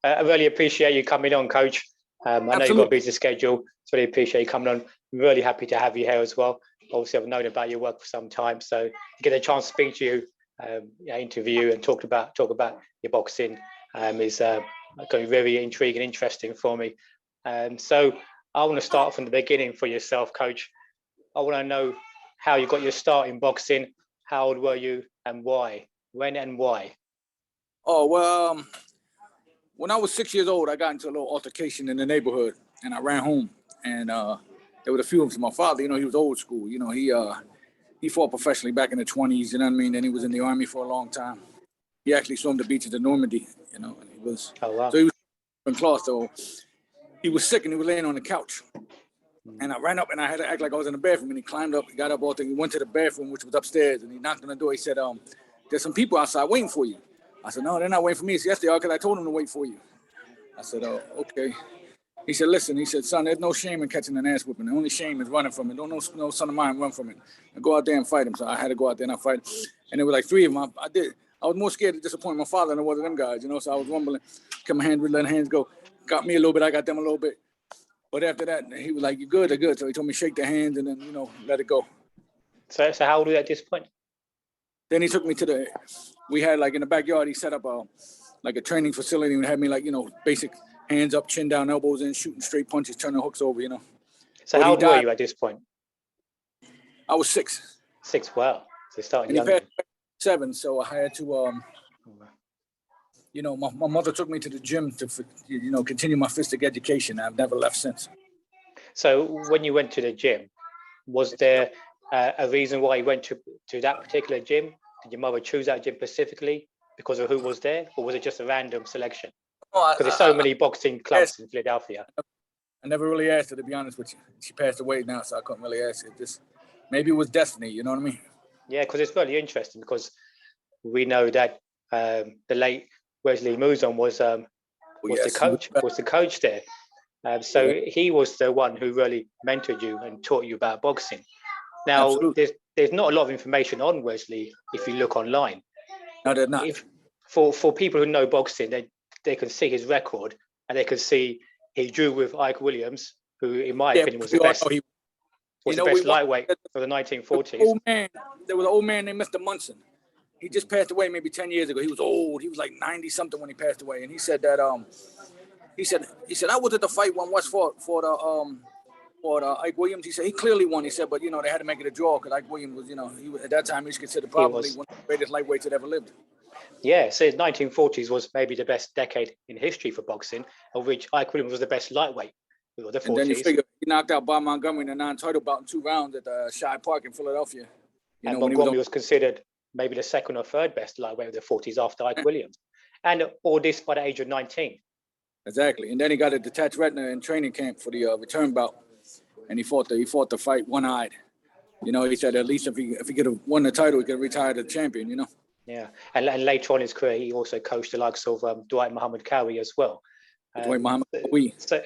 I really appreciate you coming on, Coach. I know you've got a busy schedule, so really appreciate you coming on. I'm really happy to have you here as well. Obviously, I've known about your work for some time, so to get a chance to speak to you, interview and talk about your boxing is going to be very intriguing, interesting for me. So I want to start from the beginning for yourself, Coach. I want to know how you got your start in boxing. How old were you and why? When and why? Oh, well, when I was 6 years old, I got into a little altercation in the neighborhood, and I ran home. And there were a few of them. My father, he was old school. He fought professionally back in the 20s, you know what I mean? And he was in the Army for a long time. He actually swam the beaches of Normandy, and he was, oh, wow. So he was in class, so he was sick and he was laying on the couch. And I ran up and I had to act like I was in the bathroom, and he climbed up, he got up all thing, he went to the bathroom, which was upstairs, and he knocked on the door. He said, there's some people outside waiting for you. I said, no, they're not waiting for me. He said, yes, they are, because I told them to wait for you. I said, oh, okay. He said, listen, he said, son, there's no shame in catching an ass whooping. The only shame is running from it. Don't no son of mine run from it. And go out there and fight him. So I had to go out there and I fight. And there were like three of them. I did. I was more scared to disappoint my father than I was of them guys, So I was rumbling, kept my hands, letting hands go. Got me a little bit, I got them a little bit. But after that, he was like, you're good, they're good. So he told me shake the hands and then, let it go. So how old were you at this point? Then he took me we had like in the backyard, he set up a training facility and had me basic hands up, chin down, elbows in, shooting straight punches, turning hooks over, So how old were you at this point? I was 6. 6, wow. So starting young. 7, so I had to, my mother took me to the gym to, continue my physical education. I've never left since. So when you went to the gym, was there a reason why you went to that particular gym? Did your mother choose that gym specifically because of who was there, or was it just a random selection? Because there's so many boxing clubs in Philadelphia. I never really asked her, to be honest with you. She passed away now, so I couldn't really ask her. Maybe it was destiny, you know what I mean? Yeah, because it's really interesting, because we know that the late Wesley Mouzon was the coach there. So he was the one who really mentored you and taught you about boxing. Now, there's not a lot of information on Wesley if you look online. No, there's not. For people who know boxing, they can see his record, and they can see he drew with Ike Williams, who, in my opinion, was the best. Lightweight for the 1940s. There was an old man named Mr. Munson. He just passed away maybe 10 years ago. He was old. He was like 90 something when he passed away. And he said that he said I was at the fight when West fought for Ike Williams. He said he clearly won. He said, but they had to make it a draw because Ike Williams was, he was, at that time he was considered probably one of the greatest lightweights that ever lived. Yeah, so the 1940s was maybe the best decade in history for boxing, of which Ike Williams was the best lightweight. The 40s. And then you figure he knocked out Bob Montgomery in a non-title bout in 2 rounds at the Shy Park in Philadelphia. And Montgomery was considered maybe the second or third best lightweight of the 40s after Ike Williams. And all this by the age of 19. Exactly. And then he got a detached retina in training camp for the return bout. And he fought the fight one-eyed. He said at least if he could have won the title, he could have retired as champion, Yeah. And later on in his career, he also coached the likes of Dwight Muhammad Cowie as well. Dwight Muhammad Cowie. So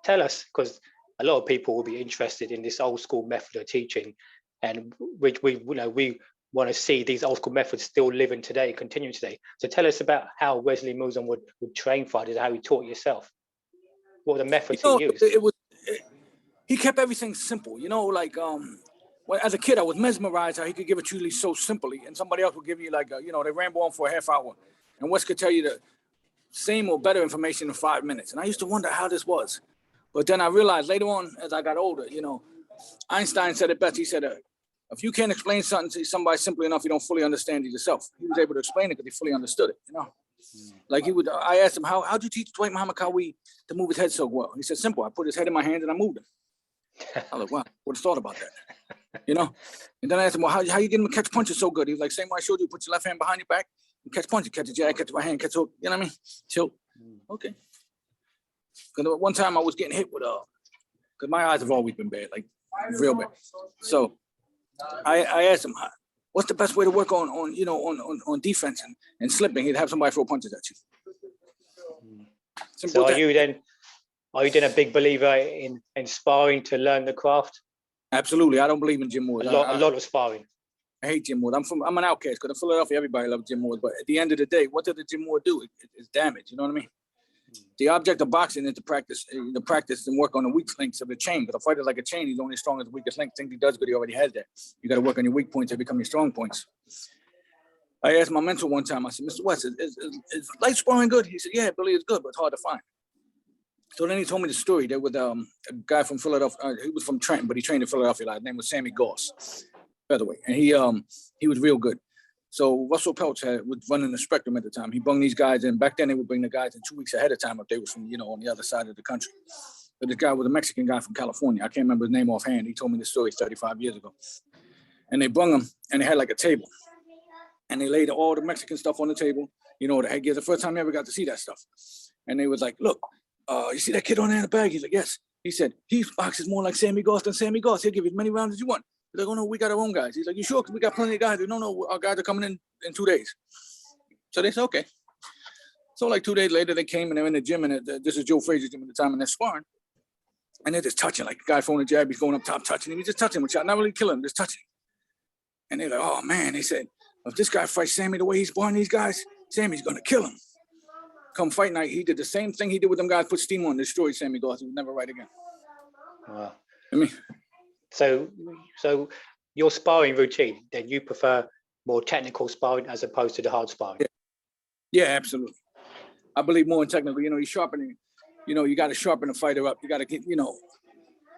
tell us, because a lot of people will be interested in this old school method of teaching, and which we want to see these old school methods still living today, continuing today. So tell us about how Wesley Mouzon would train fighters, how he taught yourself. What were the methods he used? He kept everything simple, well, as a kid, I was mesmerized how he could give it to you so simply, and somebody else would give you they ramble on for a half hour, and Wes could tell you the same or better information in 5 minutes. And I used to wonder how this was. But then I realized later on, as I got older, Einstein said it best. He said, if you can't explain something to somebody simply enough, you don't fully understand it yourself. He was able to explain it because he fully understood it, Like I asked him, how'd you teach Dwight Muhammad Cowie to move his head so well? He said, simple. I put his head in my hands and I moved him. I was like, wow, would have thought about that, And then I asked him, well, how you get him to catch punches so good? He was like, same way I showed you, put your left hand behind your back and catch punches, catch a jab, catch my hand, catch hook, you know what I mean? Tilt. Okay. Because one time I was getting hit with because my eyes have always been bad, like real bad. So I asked him, what's the best way to work on defense and slipping? He'd have somebody throw punches at you. So are you then a big believer in sparring to learn the craft? Absolutely. I don't believe in gym wars. A lot of sparring. I hate Jim Ward. I'm an outcast because in Philadelphia, everybody loves Jim Ward. But at the end of the day, what did the Jim Ward do? It's damage. You know what I mean? The object of boxing is to practice and work on the weak links of the chain. Because a fighter's like a chain. He's only as strong as the weakest link. Think he does good, he already has that. You got to work on your weak points to become your strong points. I asked my mentor one time, I said, Mr. West, is light sparring good? He said, yeah, Billy, it's good, but it's hard to find. So then he told me the story. There was a guy from Philadelphia. He was from Trenton, but he trained in Philadelphia. His name was Sammy Goss, featherweight. And he was real good. So Russell Peltz was running the Spectrum at the time. He brung these guys in. Back then, they would bring the guys in 2 weeks ahead of time if they was from, on the other side of the country. But this guy was a Mexican guy from California. I can't remember his name offhand. He told me this story 35 years ago. And they brung him, and they had like a table. And they laid all the Mexican stuff on the table. The headgear. The first time I ever got to see that stuff. And they was like, look, you see that kid on there in the bag? He's like, yes. He said, he boxes more like Sammy Goss than Sammy Goss. He'll give you as many rounds as you want. He's like, oh, no, we got our own guys. He's like, you sure? Because we got plenty of guys. No, our guys are coming in 2 days. So they said, okay. So like 2 days later, they came and they're in the gym. And this is Joe Frazier's gym at the time. And they're sparring. And they're just touching. Like the guy throwing a jab, he's going up top, touching him. He's just touching him, not really killing him, just touching him. And they're like, oh, man. They said, if this guy fights Sammy the way he's sparring these guys, Sammy's going to kill him. Come fight night, he did the same thing he did with them guys, put steam on, destroyed Sammy Goss. He would never fight again. Wow. I mean, So your sparring routine, then you prefer more technical sparring as opposed to the hard sparring? Yeah, absolutely. I believe more in technical. You sharpening, you got to sharpen the fighter up. You got to get,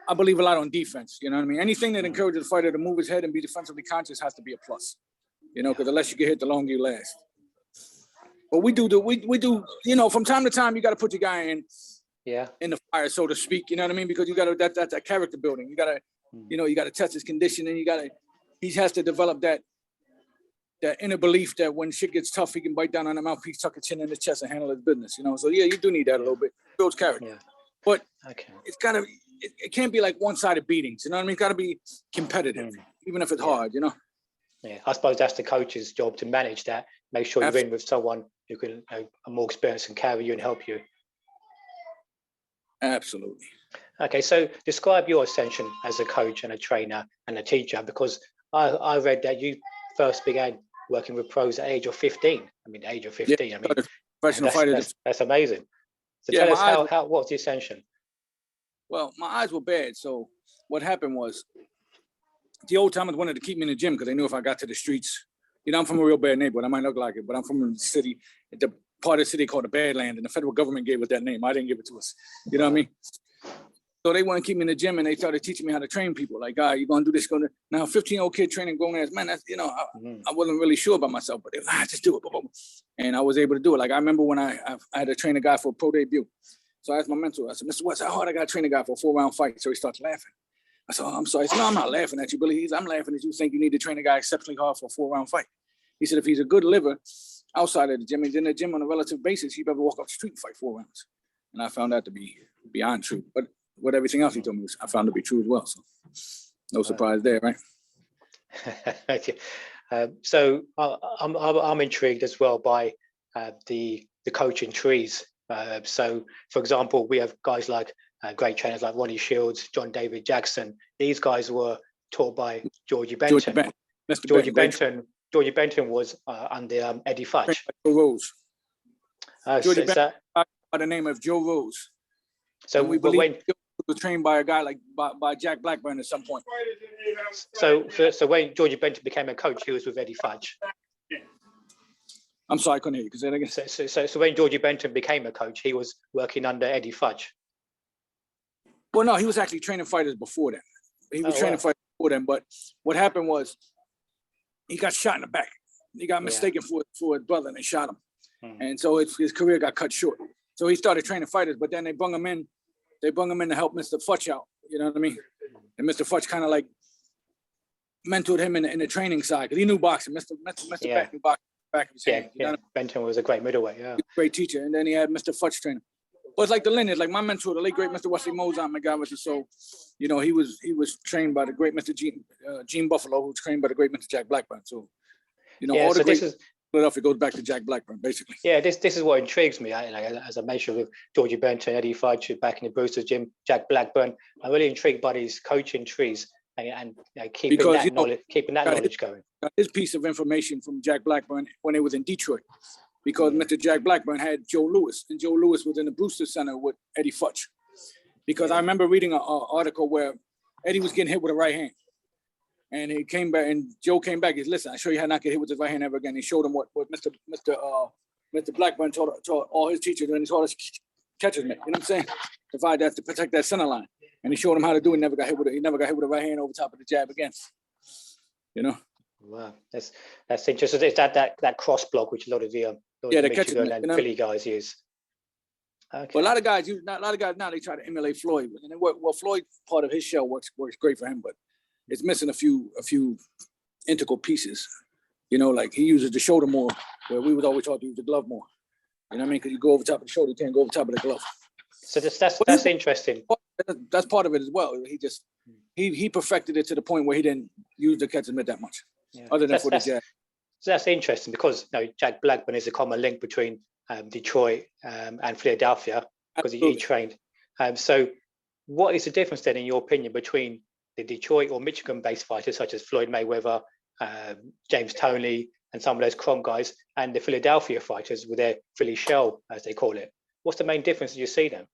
I believe a lot on defense. You know what I mean? Anything that encourages the fighter to move his head and be defensively conscious has to be a plus. Because the less you get hit, the longer you last. But we do, from time to time, you got to put your guy in the fire, so to speak. You know what I mean? Because you got to, that's that character building. You got to, you got to test his condition, and he has to develop that inner belief that when shit gets tough, he can bite down on the mouthpiece, tuck his chin in his chest, and handle his business. So yeah, you do need that a little bit. It builds character. Yeah. But it's got to, it can't be like one-sided beatings. You know what I mean? It's got to be competitive, even if it's hard. Yeah, I suppose that's the coach's job to manage that. Make sure you're in with someone who can are more experienced and carry you and help you. Absolutely. Okay, so describe your ascension as a coach and a trainer and a teacher, because I read that you first began working with pros at the age of 15. I mean, the age of 15. Yeah, professional fighters. That's amazing. So tell us how what's the ascension? Well, my eyes were bad. So what happened was, the old timers wanted to keep me in the gym because they knew if I got to the streets, I'm from a real bad neighborhood. I might look like it, but I'm from a city, the part of the city called the Badland, and the federal government gave us that name. I didn't give it to us. You know what I mean? So they want to keep me in the gym, and they started teaching me how to train people. Like, you're going to do this, now 15-year-old kid training grown-ass man. That's, I wasn't really sure about myself, but they were like, just do it. And I was able to do it. Like, I remember when I had to train a guy for a pro debut. So I asked my mentor, I said, Mr. West, how hard I got to train a guy for a 4-round fight? So he starts laughing. I said, oh, I'm sorry. He said, no, I'm not laughing at you, Billy. I'm laughing at you think you need to train a guy exceptionally hard for a 4-round fight. He said, if he's a good liver outside of the gym, he's in the gym on a relative basis, he'd ever walk up the street and fight 4 rounds. And I found that to be beyond true. But what everything else he told me, I found to be true as well. So no surprise there, right? So I'm intrigued as well by the coaching trees. So, for example, we have guys like great trainers like Ronnie Shields, John David Jackson. These guys were taught by Georgie Benton. Georgie Benton was under Eddie Fudge. Joe Rose. Georgie Benton by the name of Joe Rose. So we believe he was trained by a guy like by Jack Blackburn at some point. So when Georgie Benton became a coach, he was with Eddie Fudge. I'm sorry, I couldn't hear you. Say that again. So when Georgie Benton became a coach, he was working under Eddie Fudge. Well, no, he was actually training fighters before that. He was training fighters before them. But what happened was he got shot in the back. He got mistaken for his brother, and they shot him. And so his career got cut short. So he started training fighters, but then they brung him in. They brung him in to help Mr. Futch out. You know what I mean? And Mr. Futch kind of like mentored him in the training side because he knew boxing. Mr. Beck knew boxing back in his hand. Benton was a great middleweight. Yeah, great teacher. And then he had Mr. Futch training. But it's like the lineage. Like my mentor, the late great Mr. Wesley Mozart, my God was his soul. He was trained by the great Mr. Gene Buffalo, who was trained by the great Mr. Jack Blackburn. So, all the great Philadelphia goes back to Jack Blackburn, basically. Yeah, this is what intrigues me. As I mentioned with Georgie Benton, Eddie Fudge back in the Brewster's gym, Jack Blackburn. I'm really intrigued by these coaching trees and keeping because, that knowledge going. Got his piece of information from Jack Blackburn when it was in Detroit, because Mr. Jack Blackburn had Joe Louis, and Joe Louis was in the Brewster Center with Eddie Futch. Because I remember reading an article where Eddie was getting hit with a right hand. And he came back, and Joe came back. He said, "Listen, I show you how not to get hit with his right hand ever again." He showed him what Mr. Blackburn taught all his teachers, and he taught us catcher's mitt. You know what I'm saying? To protect that center line. And he showed him how to do it. He never got hit with a right hand over top of the jab again. You know? Wow, that's interesting. It's that cross block which a lot of the Michigan and Philly guys use. Okay. But a lot of guys now they try to emulate Floyd, and well, Floyd part of his shell works great for him, but it's missing a few integral pieces. You know, like he uses the shoulder more, where we would always taught to use the glove more. You know what I mean? Because you go over top of the shoulder, you can't go over top of the glove. So that's interesting. That's part of it as well. He perfected it to the point where he didn't use the catcher's mitt that much, other than for the jab. So that's interesting because Jack Blackburn is a common link between Detroit and Philadelphia, because he trained. So what is the difference then, in your opinion, between the Detroit or Michigan-based fighters such as Floyd Mayweather, James Toney, and some of those Kronk guys, and the Philadelphia fighters with their Philly shell, as they call it? What's the main difference you see then?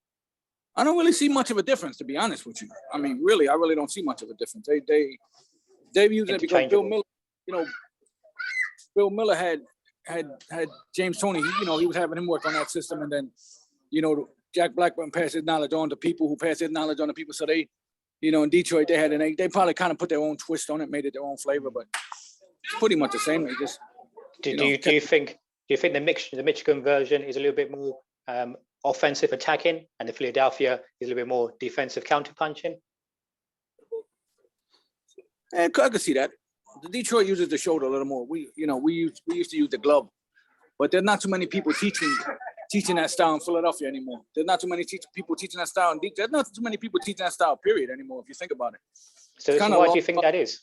I don't really see much of a difference, to be honest with you. I mean, really, I really don't see much of a difference. They've used it because Bill Miller, Bill Miller had James Toney. He was having him work on that system, and then, Jack Blackburn passed his knowledge on to people who passed his knowledge on to people. So they, in Detroit, they probably kind of put their own twist on it, made it their own flavor, but it's pretty much the same. They just do you think the Michigan version is a little bit more offensive attacking, and the Philadelphia is a little bit more defensive counter punching? I could see that. The Detroit uses the shoulder a little more. We used to use the glove, but there's not too many people teaching that style in Philadelphia anymore. There's not too many people teaching that style in Detroit. There's not too many people teaching that style, period, anymore, if you think about it. So why do you think that is?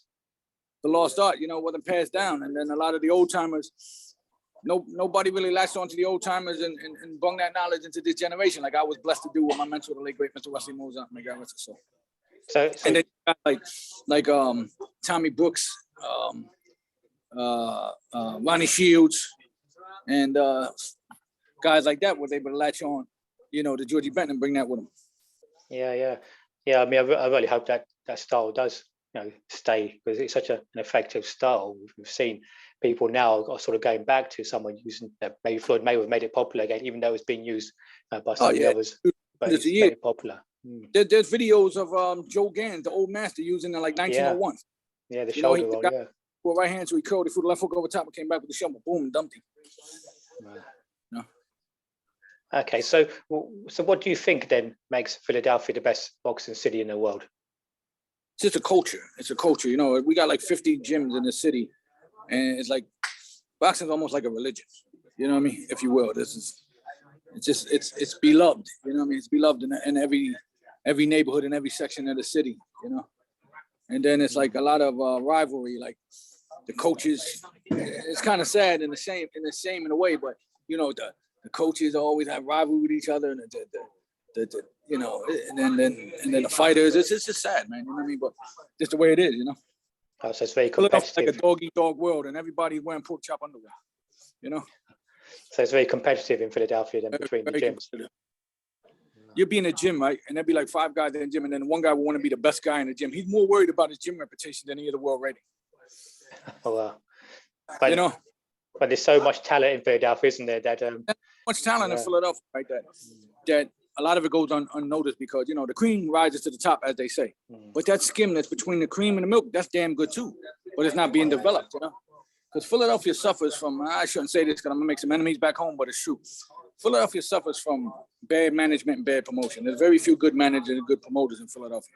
The lost art, wasn't passed down. And then a lot of the old timers, nobody really latched on to the old timers and brought that knowledge into this generation, like I was blessed to do with my mentor, the late great Mr. Wesley Mozart. My God, so and then like Tommy Brooks, Ronnie Shields, and guys like that was able to latch on, to Georgie Benton and bring that with them. Yeah. I mean, I really hope that style does, stay, because it's such an effective style. We've seen people now are sort of going back to someone using maybe Floyd Mayweather made it popular again, even though it's being used by some of the others. But it's very popular. There's videos of Joe Gans, the old master, using it like 1901. Yeah, the shoulder roll, with right hand, so he curled, he threw the left hook over top and came back with the shovel, boom, and dumped him. Wow. Okay, so what do you think then makes Philadelphia the best boxing city in the world? It's just a culture. It's a culture. We got like 50 gyms in the city, and it's like boxing's almost like a religion. You know what I mean? If you will, it's beloved. You know what I mean? It's beloved in every neighborhood in every section of the city. And then it's like a lot of rivalry. Like the coaches, it's kind of sad in the same in a way, but the coaches always have rivalry with each other, and and then the fighters. It's just sad, man. You know what I mean? But just the way it is, Oh, so it's very competitive. Like a dog-eat-dog world, and everybody's wearing pork chop underwear. So it's very competitive in Philadelphia then, between the gyms. You'll be in a gym, right? And there'll be like 5 guys in the gym, and then one guy will want to be the best guy in the gym. He's more worried about his gym reputation than he is the world rating. Oh, wow. But there's so much talent in Philadelphia, isn't there? That much talent in Philadelphia, right? That a lot of it goes unnoticed because the cream rises to the top, as they say. But that skim that's between the cream and the milk, that's damn good too. But it's not being developed, Because Philadelphia suffers from, I shouldn't say this because I'm gonna make some enemies back home, but it's true. Philadelphia suffers from bad management and bad promotion. There's very few good managers and good promoters in Philadelphia.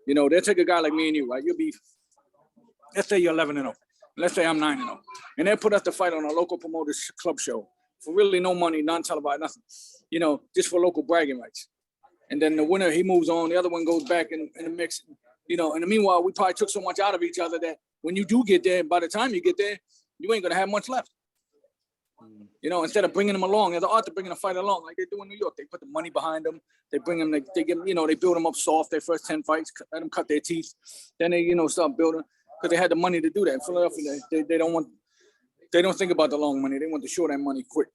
They'll take a guy like me and you, right? You'll be, let's say you're 11-0. Let's say I'm 9-0. And they'll put us to fight on a local promoter's club show for really no money, non-televised, nothing, just for local bragging rights. And then the winner, he moves on. The other one goes back in the mix. In the meanwhile, we probably took so much out of each other that when you do get there, by the time you get there, you ain't going to have much left. You know, instead of bringing them along, there's the art of bringing a fighter along, like they do in New York. They put the money behind them. They bring them, they give them, you know, they build them up soft. Their first 10 fights, let them cut their teeth. Then they, you know, start building because they had the money to do that. In Philadelphia, they don't think about the long money. They want the short end money quick.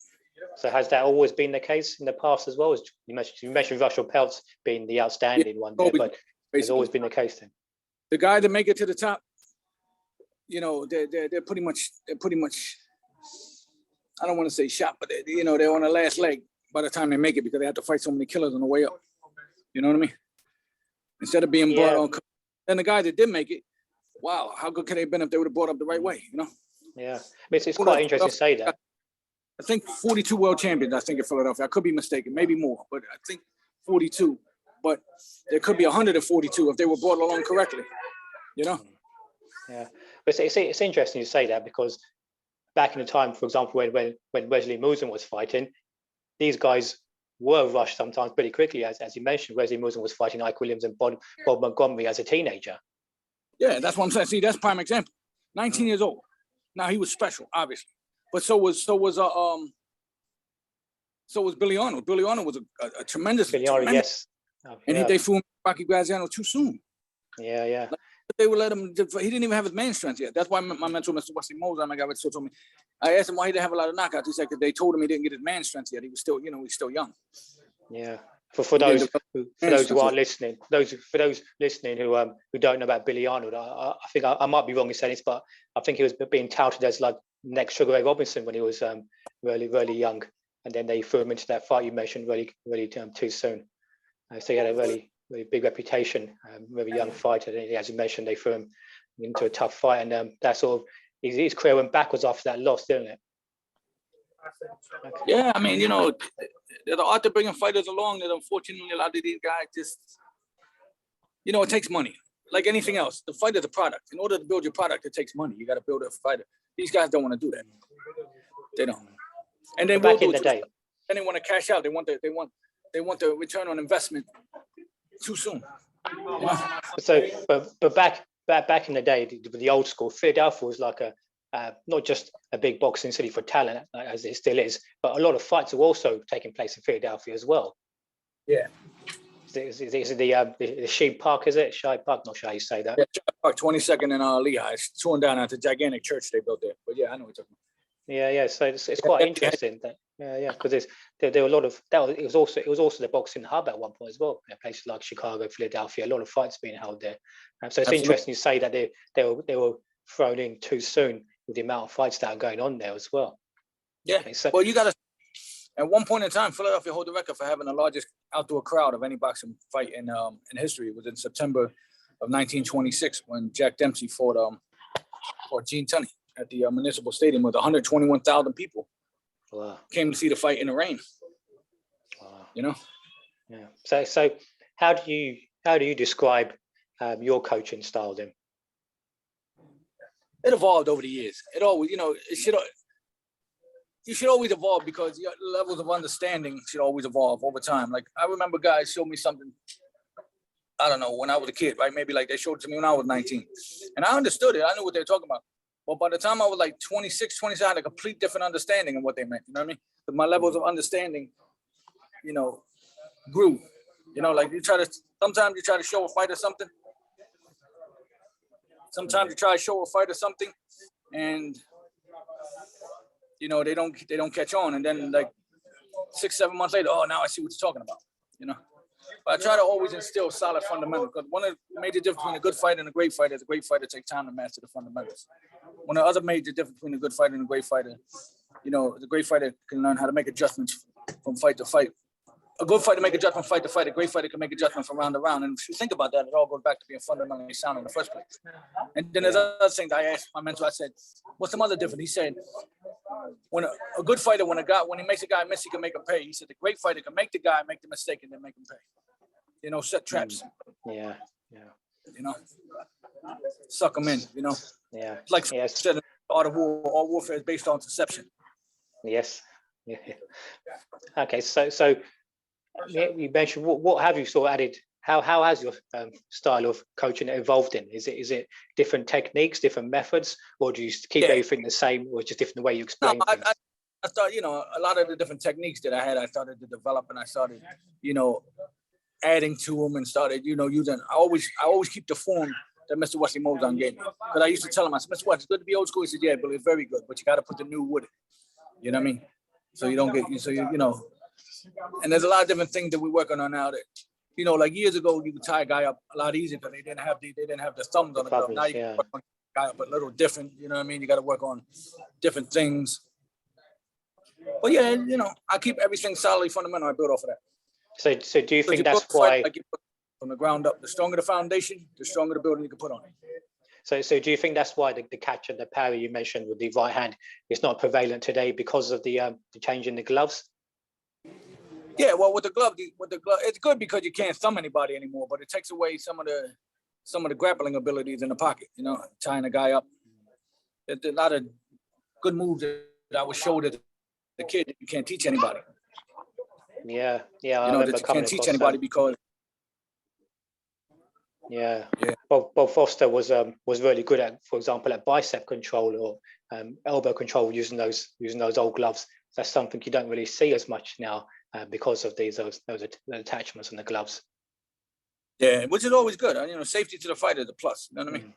So has that always been the case in the past as well? As you mentioned Russell Peltz being the outstanding one there, but it's always been the case then. The guys that make it to the top, you know, they're pretty much. I don't want to say shot, but you know, they're on the last leg by the time they make it because they have to fight so many killers on the way up. You know what I mean? Instead of being brought on, and the guys that did make it, wow, how good could they have been if they would have brought up the right way? You know? Yeah, I mean, it's quite interesting to say that. I think 42 world champions. I think in Philadelphia. I could be mistaken, maybe more, but I think 42. But there could be 142 if they were brought along correctly. You know? Yeah, but it's interesting you say that because back in the time, for example, when Wesley Moulton was fighting, these guys were rushed sometimes pretty quickly. As you mentioned, Wesley Moulton was fighting Ike Williams and Bob Montgomery as a teenager. Yeah, that's what I'm saying. See, that's prime example. 19 years old. Now he was special, obviously, but so was Billy Arnold. Billy Arnold was a tremendous. Billy Arnold, yes. And they flew him Rocky Graziano too soon. Yeah. They would let him. He didn't even have his man strength yet. That's why my mentor, Mr. Wesley Moulton, my guy, told me. I asked him why he didn't have a lot of knockouts. He said because they told him he didn't get his man strength yet. He was still, you know, he's still young. Yeah. For those who aren't listening, for those listening who don't know about Billy Arnold, I think I might be wrong in saying this, but I think he was being touted as like next Sugar Ray Robinson when he was really young, and then they threw him into that fight you mentioned really too soon. So he had a really big reputation, very young fighter. As you mentioned, they threw him into a tough fight, and that sort of his career went backwards after that loss, didn't it? Okay. Yeah, I mean, you know, the art of bringing fighters along. That unfortunately a lot of these guys just, you know, it takes money. Like anything else, the fighter's a product. In order to build your product, it takes money. You got to build a fighter. These guys don't want to do that. They don't. And they will do it. Then they want to cash out. They want the return on investment too soon. You know? So, but back in the day, the old school, Philadelphia was like not just a big boxing city for talent, as it still is, but a lot of fights are also taking place in Philadelphia as well. Yeah. Is it the Sheep Park, is it? Shibe Park, not sure how you say that. Yeah, Shibe Park, 22nd and Lehigh. It's torn down at the gigantic church they built there. But yeah, I know what you're talking about. Yeah. So it's quite interesting. Because there were a lot of that. It was also the boxing hub at one point as well. Places like Chicago, Philadelphia, a lot of fights being held there. So it's interesting you say that they were thrown in too soon with the amount of fights that are going on there as well. Yeah. Okay, so, well, you got to. At one point in time, Philadelphia hold the record for having the largest outdoor crowd of any boxing fight in history. It was in September of 1926 when Jack Dempsey fought Gene Tunney at the Municipal Stadium with 121,000 people. Wow. Came to see the fight in the rain. Wow. You know. Yeah. So how do you describe your coaching style then? It evolved over the years. It always, you know, you should always evolve because your levels of understanding should always evolve over time. Like I remember guys showed me something, I don't know, when I was a kid, right? Maybe like they showed it to me when I was 19. And I understood it. I knew what they were talking about. But by the time I was like 26, 27, I had a complete different understanding of what they meant. You know what I mean? But my levels of understanding, you know, grew. You know, like sometimes you try to show a fighter something. Sometimes you try to show a fighter something and you know, they don't catch on. And then like 6-7 months later, oh, now I see what you're talking about, you know. But I try to always instill solid fundamentals because one of the major difference between a good fighter and a great fighter is a great fighter takes time to master the fundamentals. One of the other major difference between a good fighter and a great fighter, you know, the great fighter can learn how to make adjustments from fight to fight. A good fighter make adjustments fight to fight. A great fighter can make adjustments from round to round. And if you think about that, it all goes back to being fundamentally sound in the first place. And then there's other things I asked my mentor. I said, "What's some other difference?" He said, "When a good fighter, when he makes a guy miss, he can make him pay." He said, "The great fighter can make the guy make the mistake and then make him pay. You know, set traps. Yeah. You know, suck them in. You know. Yeah. Like said, art of war, all warfare is based on deception." Yes. Yeah. Okay. So. You mentioned what have you sort of added? How has your style of coaching evolved in? Is it different techniques, different methods, or do you keep everything the same, or just different the way you explain things? I started, you know, a lot of the different techniques that I had, I started to develop, and I started, you know, adding to them, and started, you know, using. I always keep the form that Mr. Wesley Mozon gave me, because I used to tell him, I said, Mr. Wesley, it's good to be old school. He said, yeah, but it's very good, but you got to put the new with it. You know what I mean? So you don't get, so you know. And there's a lot of different things that we're working on now that, you know, like years ago, you could tie a guy up a lot easier because they didn't have the thumbs on the glove. Now you can work on a guy up a little different. You know what I mean? You got to work on different things. But yeah, you know, I keep everything solidly fundamental. I build off of that. So do you think that's why? Like from the ground up, the stronger the foundation, the stronger the building you can put on it. So do you think that's why the catch and the parry you mentioned with the right hand is not prevalent today because of the change in the gloves? Yeah, well, with the glove, it's good because you can't thumb anybody anymore, but it takes away some of the grappling abilities in the pocket. You know, tying a guy up. There's a lot of good moves that I was showed as a kid that you can't teach anybody. Yeah, you know, that you can't teach anybody because. Yeah. Bob Foster was really good at, for example, at bicep control or elbow control using those old gloves. That's something you don't really see as much now because of those attachments on the gloves. Yeah, which is always good. You know, safety to the fighter is a plus. You know what I mean?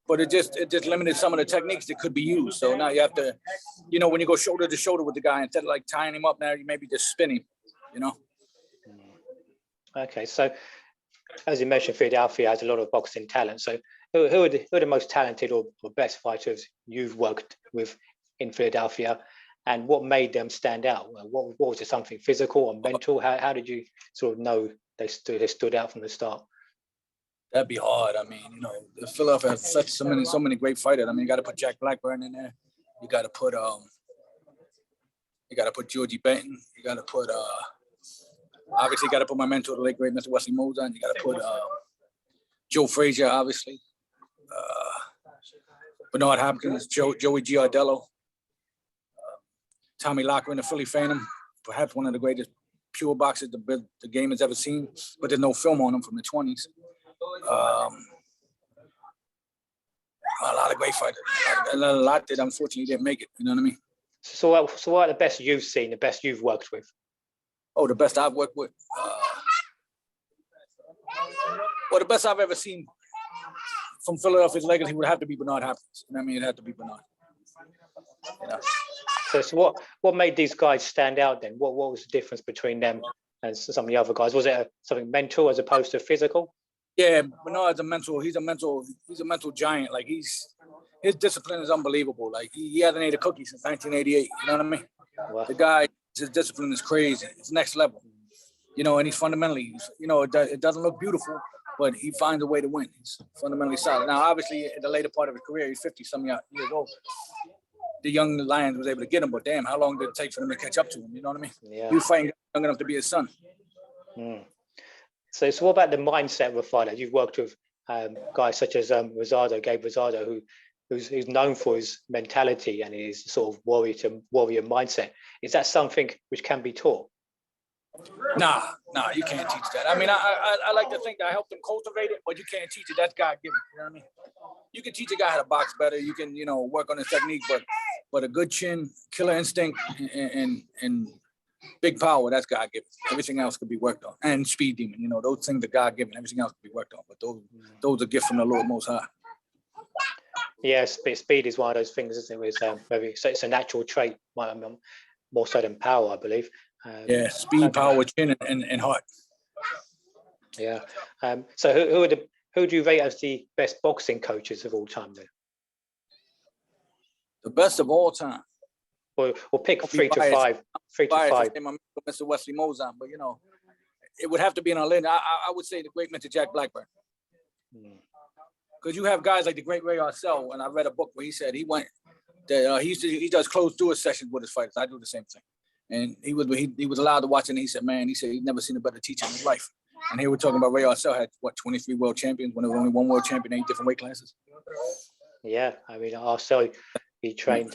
But it just limited some of the techniques that could be used. So now you have to, you know, when you go shoulder to shoulder with the guy, instead of like tying him up, now you maybe just spin him. You know. Okay, so as you mentioned, Philadelphia has a lot of boxing talent. So who are the most talented or best fighters you've worked with in Philadelphia, and what made them stand out? What was it? Something physical or mental? How did you sort of know they stood out from the start? That'd be hard. I mean, you know, Philadelphia has so many great fighters. I mean, you got to put Jack Blackburn in there. You got to put Georgie Benton. You got to put obviously, got to put my mentor, the late great Mr. Wesley Mozon. You got to put Joe Frazier, obviously. Bernard Hopkins, Joey Giardello, Tommy Lochran, the Philly Phantom, perhaps one of the greatest pure boxers the game has ever seen, but there's no film on him from the 20s. A lot of great fighters. A lot that unfortunately didn't make it. You know what I mean? So what are the best you've seen, the best you've worked with? Oh, the best I've worked with? Well, the best I've ever seen from Philadelphia's legacy would have to be Bernard Hopkins. You know what I mean? It had to be Bernard. You know? So what made these guys stand out then? What was the difference between them and some of the other guys? Was it something mental as opposed to physical? Yeah, Bernard's he's a mental giant. Like his discipline is unbelievable. Like he hasn't ate a cookie since 1988. You know what I mean? Wow. The guy, his discipline is crazy. It's next level. You know, and he's fundamentally, you know, it doesn't look beautiful, but he finds a way to win. He's fundamentally solid. Now, obviously, in the later part of his career, he's 50-some years old. The young Lions was able to get him, but damn, how long did it take for them to catch up to him? You know what I mean? Yeah. He was fighting young enough to be his son. So what about the mindset of a fighter? You've worked with guys such as Gabe Rosado, who's known for his mentality and his sort of warrior mindset. Is that something which can be taught? Nah, you can't teach that. I mean, I like to think that I helped him cultivate it, but you can't teach it. That's God-given. You know what I mean? You can teach a guy how to box better. You can, you know, work on his technique, but a good chin, killer instinct, and big power, that's God-given. Everything else could be worked on. And speed demon, you know, those things are God-given. Everything else could be worked on, but those are gifts from the Lord Most High. Yes, speed is one of those things, isn't it? So it's a natural trait, more so than power, I believe. Yeah, speed, power, chin, and heart. Yeah. So who do you rate as the best boxing coaches of all time then? The best of all time. Or pick 3 to 5. 3 to 5. Mr. Wesley Mozon, but you know, it would have to be in our lineage. I would say the great mentor Jack Blackburn. Because you have guys like the great Ray Arcel, and I read a book where he said he does closed door sessions with his fighters. I do the same thing. And he was allowed to watch it, and he said he'd never seen a better teacher in his life. And here we're talking about Ray Arcel had 23 world champions when there was only one world champion, 8 different weight classes. Yeah, I mean Arcel, he trained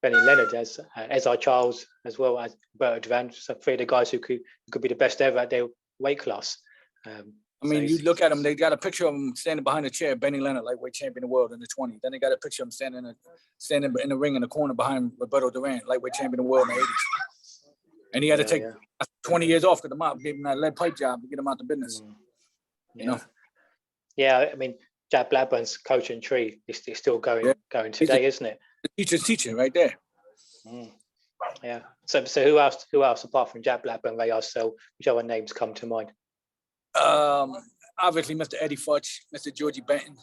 Benny Leonard as our Charles, as well as Bert Duran, so 3 of the guys who could be the best ever at their weight class. I mean, you look at them, they got a picture of him standing behind a chair, Benny Leonard, lightweight champion of the world in the 20s. Then they got a picture of him standing in the ring in the corner behind Roberto Duran, lightweight champion of the world in the 80s. And he had to take 20 years off because the mob gave him that lead pipe job to get him out the business. You know? Yeah, I mean, Jack Blackburn's coaching tree is still going today, isn't it? The teacher's teaching right there. Yeah. So who else apart from Jack Blackburn, Ray Arcel, which other names come to mind? Obviously, Mr. Eddie Futch, Mr. Georgie Benton,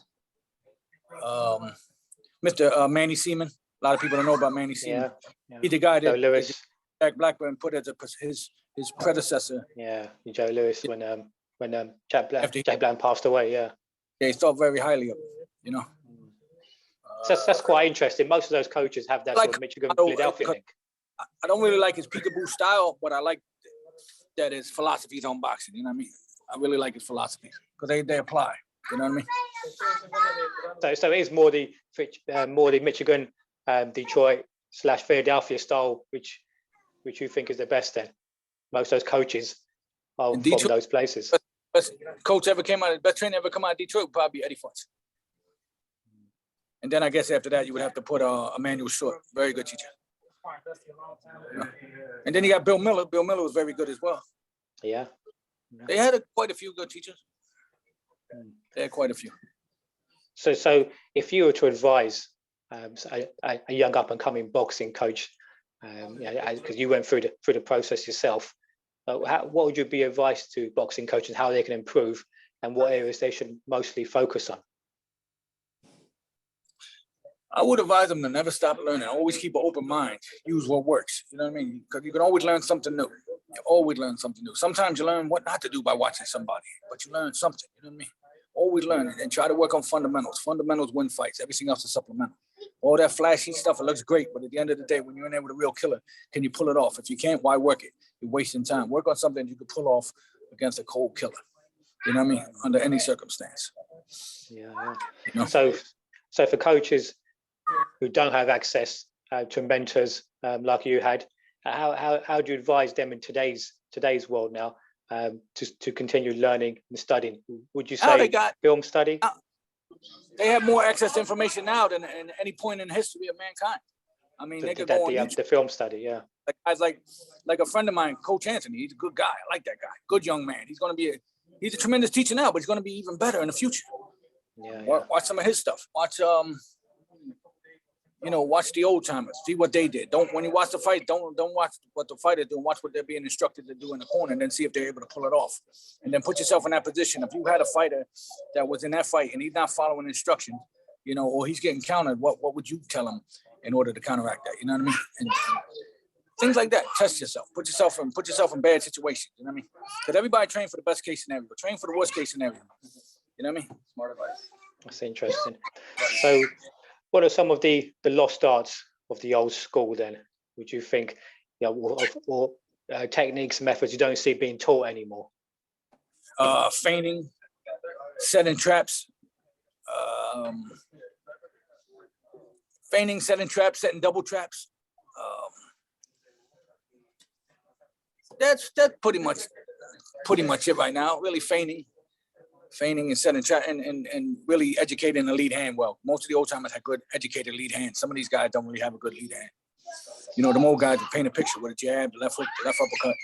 Mr. Manny Seaman. A lot of people don't know about Manny Seaman. Yeah. He's the guy that Jack Blackburn put as his predecessor. Yeah, Joe Lewis when Jack Blackburn passed away. Yeah. Yeah, he thought very highly of him. You know. So that's quite interesting. Most of those coaches have that sort of Michigan Philadelphia link. I don't really like his peekaboo style, but I like that his philosophies on boxing. You know what I mean? I really like his philosophies because they apply. You know what I mean? So it is more the Michigan, Detroit / Philadelphia style, which you think is the best. Then most of those coaches are from those places. Best trainer ever come out of Detroit would probably be Eddie Futch. And then I guess after that you would have to put Emmanuel Short, very good teacher. Yeah. And then you got Bill Miller. Bill Miller was very good as well. Yeah. They had quite a few good teachers. They had quite a few. So if you were to advise a young up and coming boxing coach, because you went through the process yourself, what would you be advice to boxing coaches, how they can improve and what areas they should mostly focus on? I would advise them to never stop learning. Always keep an open mind. Use what works. You know what I mean? Because you can always learn something new. You always learn something new. Sometimes you learn what not to do by watching somebody, but you learn something. You know what I mean? Always learn it and try to work on fundamentals. Fundamentals win fights. Everything else is supplemental. All that flashy stuff, it looks great, but at the end of the day, when you're in there with a real killer, can you pull it off? If you can't, why work it? You're wasting time. Work on something you can pull off against a cold killer. You know what I mean? Under any circumstance. Yeah. You know? So for coaches who don't have access to mentors like you had, how do you advise them in today's world now to continue learning and studying? Would you say film study? They have more access to information now than at any point in the history of mankind. I mean, they could go on YouTube. The film study, yeah. Like guys like a friend of mine, Coach Anthony. He's a good guy. I like that guy. Good young man. He's a tremendous teacher now, but he's going to be even better in the future. Yeah. Watch some of his stuff. Watch watch the old timers. See what they did. When you watch the fight, don't watch what the fighter do. Watch what they're being instructed to do in the corner, and then see if they're able to pull it off. And then put yourself in that position. If you had a fighter that was in that fight and he's not following instructions, or he's getting countered, what would you tell him in order to counteract that? You know what I mean? And things like that. Test yourself. Put yourself in bad situations. You know what I mean? Because everybody train for the best case scenario. Train for the worst case scenario. You know what I mean? Smart advice. That's interesting. So, what are some of the lost arts of the old school then? Would you think, or techniques, methods you don't see being taught anymore? Feigning, setting traps, setting double traps. That's pretty much it right now. Really feigning and setting trap and really educating the lead hand well. Most of the old timers had good educated lead hands. Some of these guys don't really have a good lead hand. The old guys would paint a picture with a jab, the left hook, the left uppercut,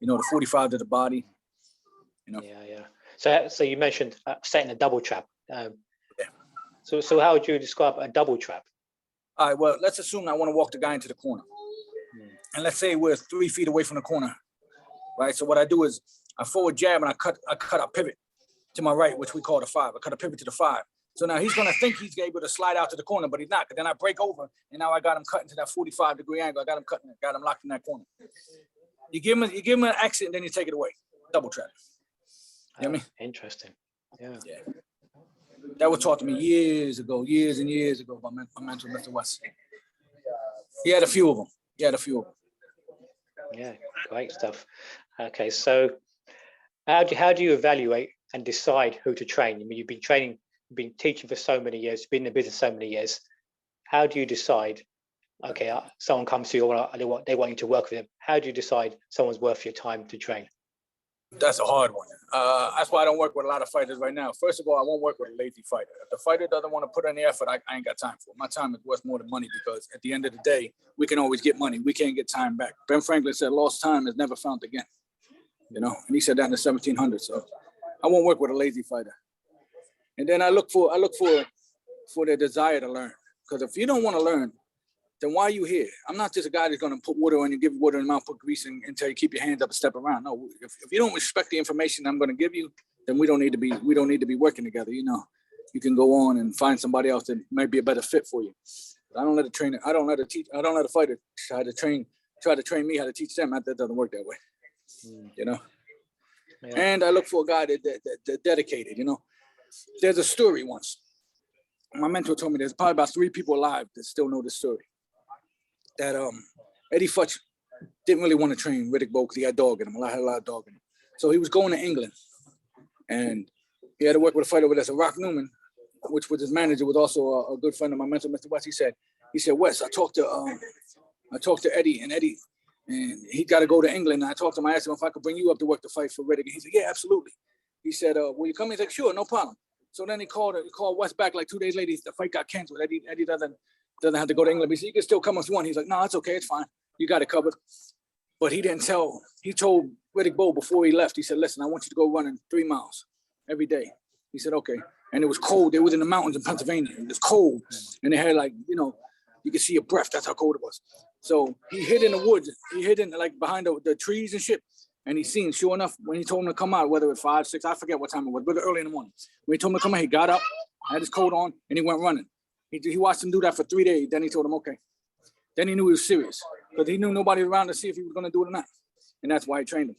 the 45 to the body. Yeah. So you mentioned setting a double trap. So how would you describe a double trap? All right, well, let's assume I want to walk the guy into the corner. And let's say we're 3 feet away from the corner, right? So what I do is I forward jab and I pivot to my right, which we call the 5. I cut a pivot to the 5. So now he's going to think he's able to slide out to the corner, but he's not. Because then I break over, and now I got him cutting to that 45-degree angle. I got him locked in that corner. You give him an exit, and then you take it away. Double trap. You know what I mean? Interesting. Yeah. That was taught to me years and years ago by my mentor, Mr. West. He had a few of them. Yeah, great stuff. Okay, so how do you evaluate and decide who to train? I mean, you've been teaching for so many years, you've been in the business so many years. How do you decide, okay, someone comes to you, they want you to work with them. How do you decide someone's worth your time to train? That's a hard one. That's why I don't work with a lot of fighters right now. First of all, I won't work with a lazy fighter. If the fighter doesn't want to put in the effort, I ain't got time for it. My time is worth more than money, because at the end of the day, we can always get money. We can't get time back. Ben Franklin said, lost time is never found again. You know, and he said that in the 1700s. So I won't work with a lazy fighter. And then I look for the desire to learn. Because if you don't want to learn, then why are you here? I'm not just a guy that's going to put water on you, give water in the mouth, put grease in, and tell you keep your hands up and step around. No, if you don't respect the information I'm going to give you, then we don't need to be working together. You know, you can go on and find somebody else that might be a better fit for you. But I don't let a trainer, I don't let a fighter try to train me how to teach them. That doesn't work that way. You know. Yeah. And I look for a guy that dedicated. You know, there's a story once. My mentor told me there's probably about 3 people alive that still know the story. That Eddie Futch didn't really want to train Riddick Bowe because he had dog in him. Had a lot of dog in him. So he was going to England, and he had to work with a fighter over there. So Rock Newman, which was his manager, was also a good friend of my mentor, Mr. West. He said, Wes, I talked to Eddie, and he got to go to England. And I talked to him. I asked him if I could bring you up to work the fight for Riddick. And he said, yeah, absolutely. He said, will you come? He's like, sure, no problem. So then he called West back like 2 days later. The fight got canceled. Eddie doesn't have to go to England. He said, you can still come if you want. He's like, no, it's okay. It's fine. You got it covered. But he told Riddick Bowe before he left, he said, listen, I want you to go running 3 miles every day. He said, okay. And it was cold. They was in the mountains in Pennsylvania. It was cold. And they had you could see your breath. That's how cold it was. So he hid in the woods. He hid in behind the trees and shit. And he seen, sure enough, when he told him to come out, whether it was 5, 6, I forget what time it was, but early in the morning. When he told him to come out, he got up, had his coat on, and he went running. He watched him do that for 3 days. Then he told him, okay. Then he knew he was serious, because he knew nobody around to see if he was going to do it or not. And that's why he trained him.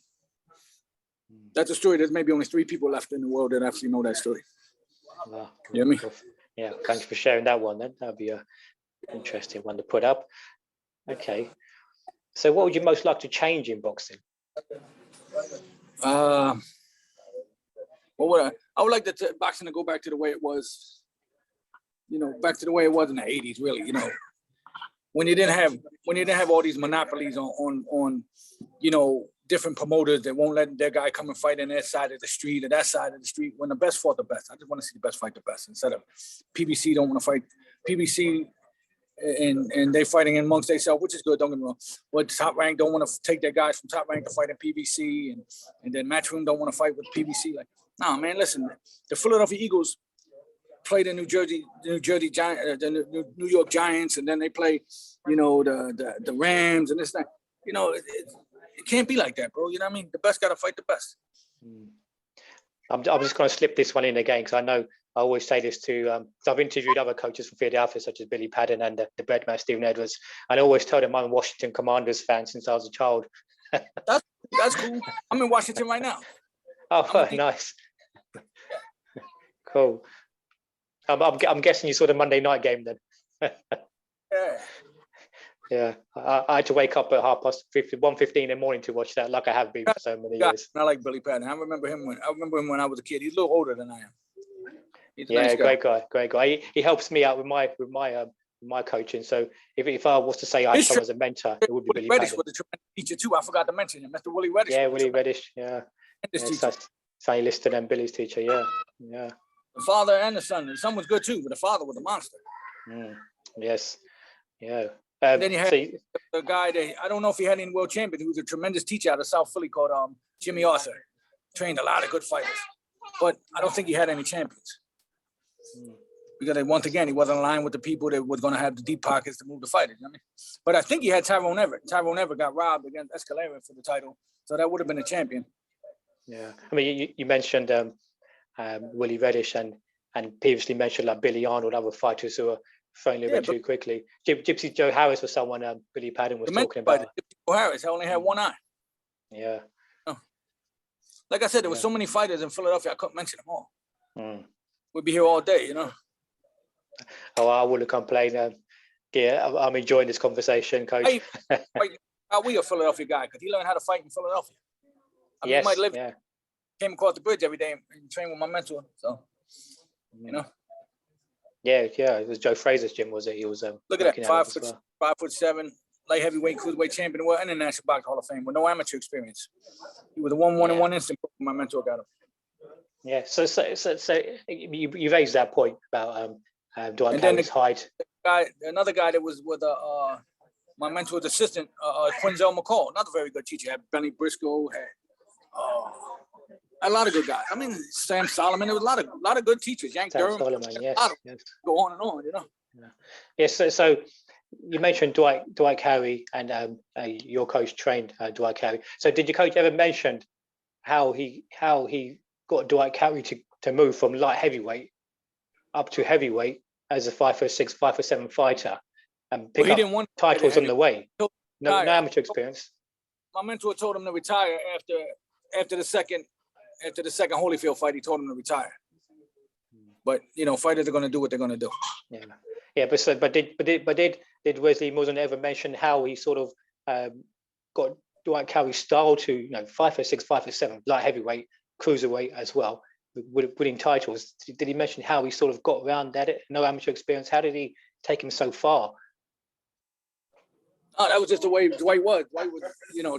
That's a story. There's maybe only 3 people left in the world that actually know that story. Wow. You know what I mean? Yeah, thanks for sharing that one then. That'd be an interesting one to put up. Okay. So what would you most like to change in boxing? I would like boxing to go back to the way it was, back to the way it was in the 80s, really, when you didn't have all these monopolies on different promoters that won't let their guy come and fight on their side of the street or that side of the street, when the best fought the best. I just want to see the best fight the best, instead of PBC don't want to fight PBC and they fighting amongst themselves, which is good, don't get me wrong. But Top Rank don't want to take their guys from Top Rank to fight in PBC, and then Matchroom don't want to fight with PBC. Like, nah, man, listen, the Philadelphia Eagles play the New York Giants, and then they play, the Rams and this thing. It can't be like that, bro. You know what I mean? The best got to fight the best. I'm just going to slip this one in again, because I know I always say this to, I've interviewed other coaches from Philadelphia, such as Billy Padden and the Breadman, Stephen Edwards, and I always tell them I'm a Washington Commanders fan since I was a child. That's cool. I'm in Washington right now. Oh, nice. Cool. I'm guessing you saw the Monday night game then. Yeah. Yeah, I had to wake up at 1:15 in the morning to watch that, like I have been for so many years. I like Billy Padden. I remember him when I was a kid. He's a little older than I am. He's a nice guy. Great guy. He helps me out with my coaching. So if I was to say I had someone as a mentor, it would be Billy Reddish Padden. was a tremendous teacher too. I forgot to mention him, Mr. Willie Reddish. Yeah, Willie Reddish. Yeah. Sonny Liston and Billy's teacher. Yeah. The father and the son. The son was good too, but the father was a monster. Yes. Yeah. Then you had the guy that, I don't know if he had any world champions, who was a tremendous teacher out of South Philly called Jimmy Arthur. Trained a lot of good fighters, but I don't think he had any champions. Because once again, he wasn't aligned with the people that was going to have the deep pockets to move the fighters. You know what I mean? But I think he had Tyrone Everett. Tyrone Everett got robbed against Escalera for the title, so that would have been a champion. Yeah, I mean, you mentioned Willie Reddish and previously mentioned like Billy Arnold, other fighters who are throwing a little bit too quickly. Gypsy Joe Harris was someone Billy Padden was talking about. Gypsy Joe Harris only had one eye. Yeah. Oh. Like I said, there were so many fighters in Philadelphia, I couldn't mention them all. We'd be here all day, Oh, I wouldn't complain. Yeah, I'm enjoying this conversation, Coach. We a Philadelphia guy, because he learned how to fight in Philadelphia. I mean, yes, he might live, came across the bridge every day and trained with my mentor. So, Yeah, it was Joe Frazier's gym, was it? He was look at that, 5'7", light heavyweight, cruiserweight champion, well, and International Box Hall of Fame with no amateur experience. He was a 1-1-1 instant. My mentor got him. Yeah. So you raised that point about Dwight Carey's height. Another guy that was with my mentor's assistant, Quinzel McCall, another very good teacher. Had Billy Briscoe, had a lot of good guys. I mean, Sam Solomon. There was a lot of good teachers. Yank Sam Durham. Solomon, yes. Go on and on, you know. Yeah. Yes. So you mentioned Dwight Carey, and your coach trained Dwight Carey. So did your coach ever mention how he got Dwight Carey to move from light heavyweight up to heavyweight as a 5'6", 5'7" fighter, and pick up titles on the way? No amateur experience. My mentor told him to retire after the second Holyfield fight. He told him to retire. But you know, fighters are going to do what they're going to do. Yeah. But did Wesley Moulton ever mention how he sort of got Dwight Carey's style to 5'6", 5'7", light heavyweight, cruiserweight as well, winning titles? Did he mention how he sort of got around that? No amateur experience. How did he take him so far? Oh, that was just the way Dwight was.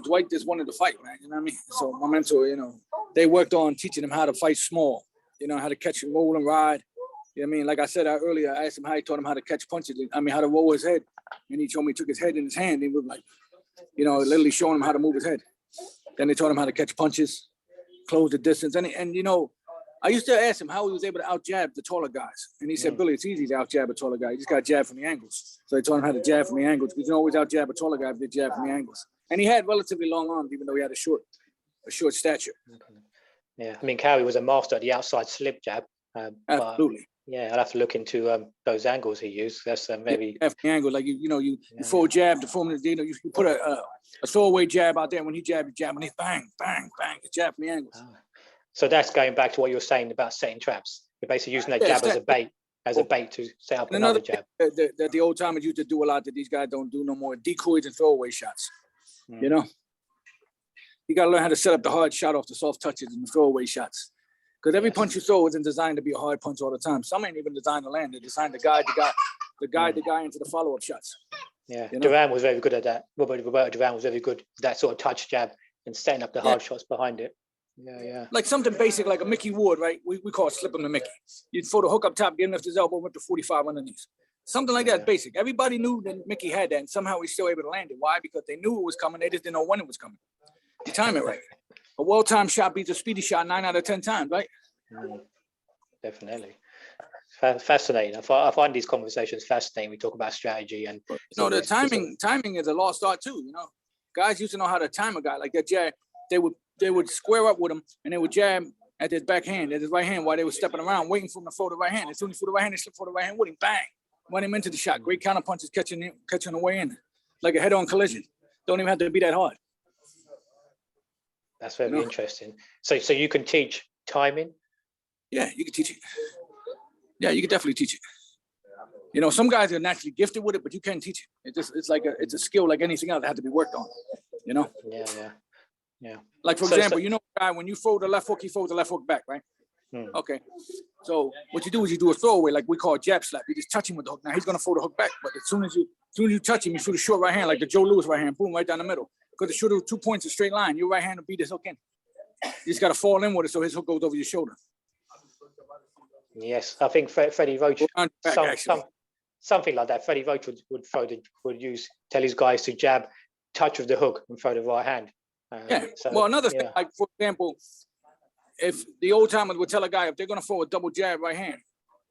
Dwight just wanted to fight, man. You know what I mean? So my mentor, they worked on teaching him how to fight small. How to catch and roll and ride. You know what I mean? Like I said earlier, I asked him how he taught him how to catch punches. I mean, how to roll his head. And he told me he took his head in his hand. And he was like, literally showing him how to move his head. Then they taught him how to catch punches, close the distance. And I used to ask him how he was able to out-jab the taller guys. And he said, Billy, it's easy to out-jab a taller guy. You just got to jab from the angles. So they taught him how to jab from the angles. Because you can always out-jab a taller guy if they jab from the angles. And he had relatively long arms, even though he had a short stature. Okay. Yeah, I mean, Carey was a master at the outside slip jab. Absolutely. But, I'll have to look into those angles he used. That's maybe the angle, like you full jab, the form of you put a throwaway jab out there. When he jab, and he bang, bang, bang, the jab from the angles. So that's going back to what you're saying about setting traps. You're basically using that jab as a bait to set up another jab. That the old timers used to do a lot that these guys don't do no more: decoys and throwaway shots. You got to learn how to set up the hard shot off the soft touches and the throwaway shots. Because every punch you throw isn't designed to be a hard punch all the time. Some ain't even designed to land. They're designed to guide the guy into the follow-up shots. Yeah, Duran was very good at that. Roberto Duran was very good at that sort of touch jab and setting up the hard shots behind it. Yeah. Like something basic, like a Mickey Ward, right? We call it slipping the Mickey. You'd throw the hook up top, get him lift his elbow, whip the 45 underneath. Something like that, basic. Everybody knew that Mickey had that, and somehow he's still able to land it. Why? Because they knew it was coming. They just didn't know when it was coming. You time it right. A well-timed shot beats a speedy shot 9 out of 10 times, right? Definitely. Fascinating. I find these conversations fascinating. We talk about strategy and the timing is a lost art too. Guys used to know how to time a guy like that jab. They would square up with him and they would jab at his backhand, at his right hand while they were stepping around, waiting for him to throw the right hand. As soon as he threw the right hand, they slip for the right hand with him, bang, run him into the shot. Great counter punches catching the way in, like a head-on collision. Don't even have to be that hard. That's very interesting. So you can teach timing? Yeah, you can teach it. Yeah, you can definitely teach it. Some guys are naturally gifted with it, but you can teach it. It's like it's a skill like anything else that has to be worked on. Yeah. Like for example, guy, when you throw the left hook, he throws the left hook back, right? Okay. So what you do is you do a throwaway, like we call jab slap. You just touch him with the hook. Now he's gonna throw the hook back, but as soon as you touch him, you shoot a short right hand, like the Joe Louis right hand, boom, right down the middle. Because the shooter 2 points a straight line. Your right hand will beat his hook in. You just gotta fall in with it so his hook goes over your shoulder. Yes, I think Freddie Roach, something like that. Freddie Roach would tell his guys to jab, touch with the hook, and throw the right hand. Another thing, like for example, if the old timers would tell a guy if they're gonna throw a double jab right hand,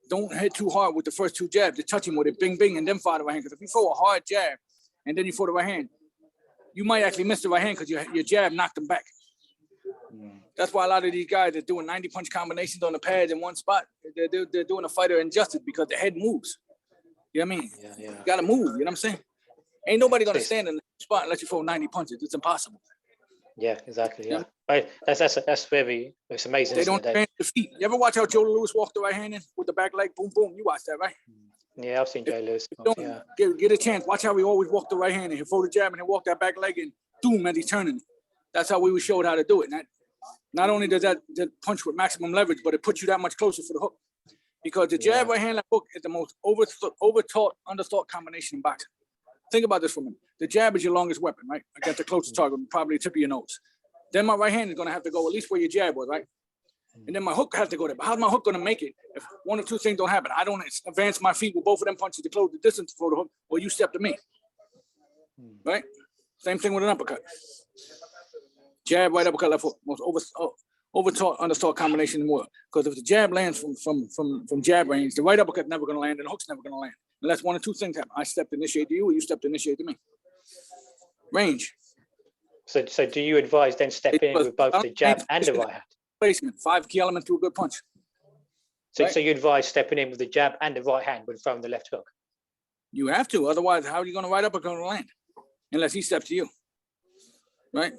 don't hit too hard with the first 2 jabs. Just touch him with it, bing, bing, and then fire the right hand. Because if you throw a hard jab and then you throw the right hand, you might actually miss the right hand because your jab knocked him back. That's why a lot of these guys are doing 90 punch combinations on the pads in one spot. They're doing a fighter injustice because the head moves. You know what I mean? Yeah. You gotta move, you know what I'm saying? Ain't nobody gonna stand in the spot unless you throw 90 punches. It's impossible. Yeah, exactly. Yeah. Right. That's very, it's amazing. They don't stand the feet. You ever watch how Joe Louis walked the right hand in with the back leg? Boom, boom. You watch that, right? Yeah, I've seen Joe Louis. Get a chance. Watch how he always walked the right hand and he throw the jab and he walk that back leg and doom as he's turning it. That's how we were showed how to do it. And not only does that punch with maximum leverage, but it puts you that much closer for the hook. Because the jab right hand left hook is the most overtaught, underthought combination in boxing. Think about this for a minute. The jab is your longest weapon, right? Against the closest target, probably the tip of your nose. Then my right hand is going to have to go at least where your jab was, right? And then my hook has to go there. But how's my hook going to make it if one or two things don't happen? I don't advance my feet with both of them punches to close the distance for the hook, or you step to me, right? Same thing with an uppercut. Jab, right uppercut, left hook. Most over-taught, undertaught combination more. Because if the jab lands from jab range, the right uppercut never going to land and the hook's never going to land. Unless one or two things happen. I step to initiate to you or you step to initiate to me. Range. So do you advise then stepping in with both the jab and the right hand? Placement, 5 key elements to a good punch. So, right? So you advise stepping in with the jab and the right hand when throwing the left hook? You have to. Otherwise, how are you going to right uppercut going to land? Unless he steps to you. Right?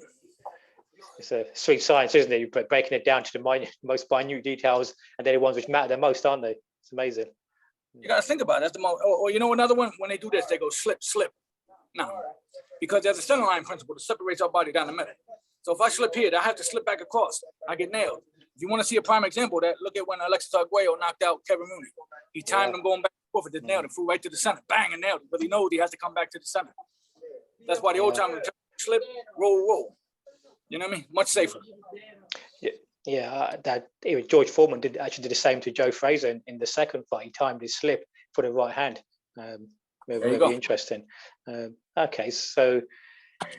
It's a sweet science, isn't it? You're breaking it down to the most minute details, and they're the ones which matter the most, aren't they? It's amazing. You got to think about it. That's the most. Or you know another one, when they do this, they go slip, slip. No, because there's a center line principle that separates our body down the middle. So if I slip here, I have to slip back across. I get nailed. If you want to see a prime example of that, look at when Alexis Arguello knocked out Kevin Rooney. He timed him going back and forth and just nailed him, flew right to the center, bang, and nailed him. But he knows he has to come back to the center. That's why the old time slip, roll, roll. You know what I mean? Much safer. Yeah, George Foreman did the same to Joe Frazier in the second fight. He timed his slip for the right hand. Very interesting. Okay, so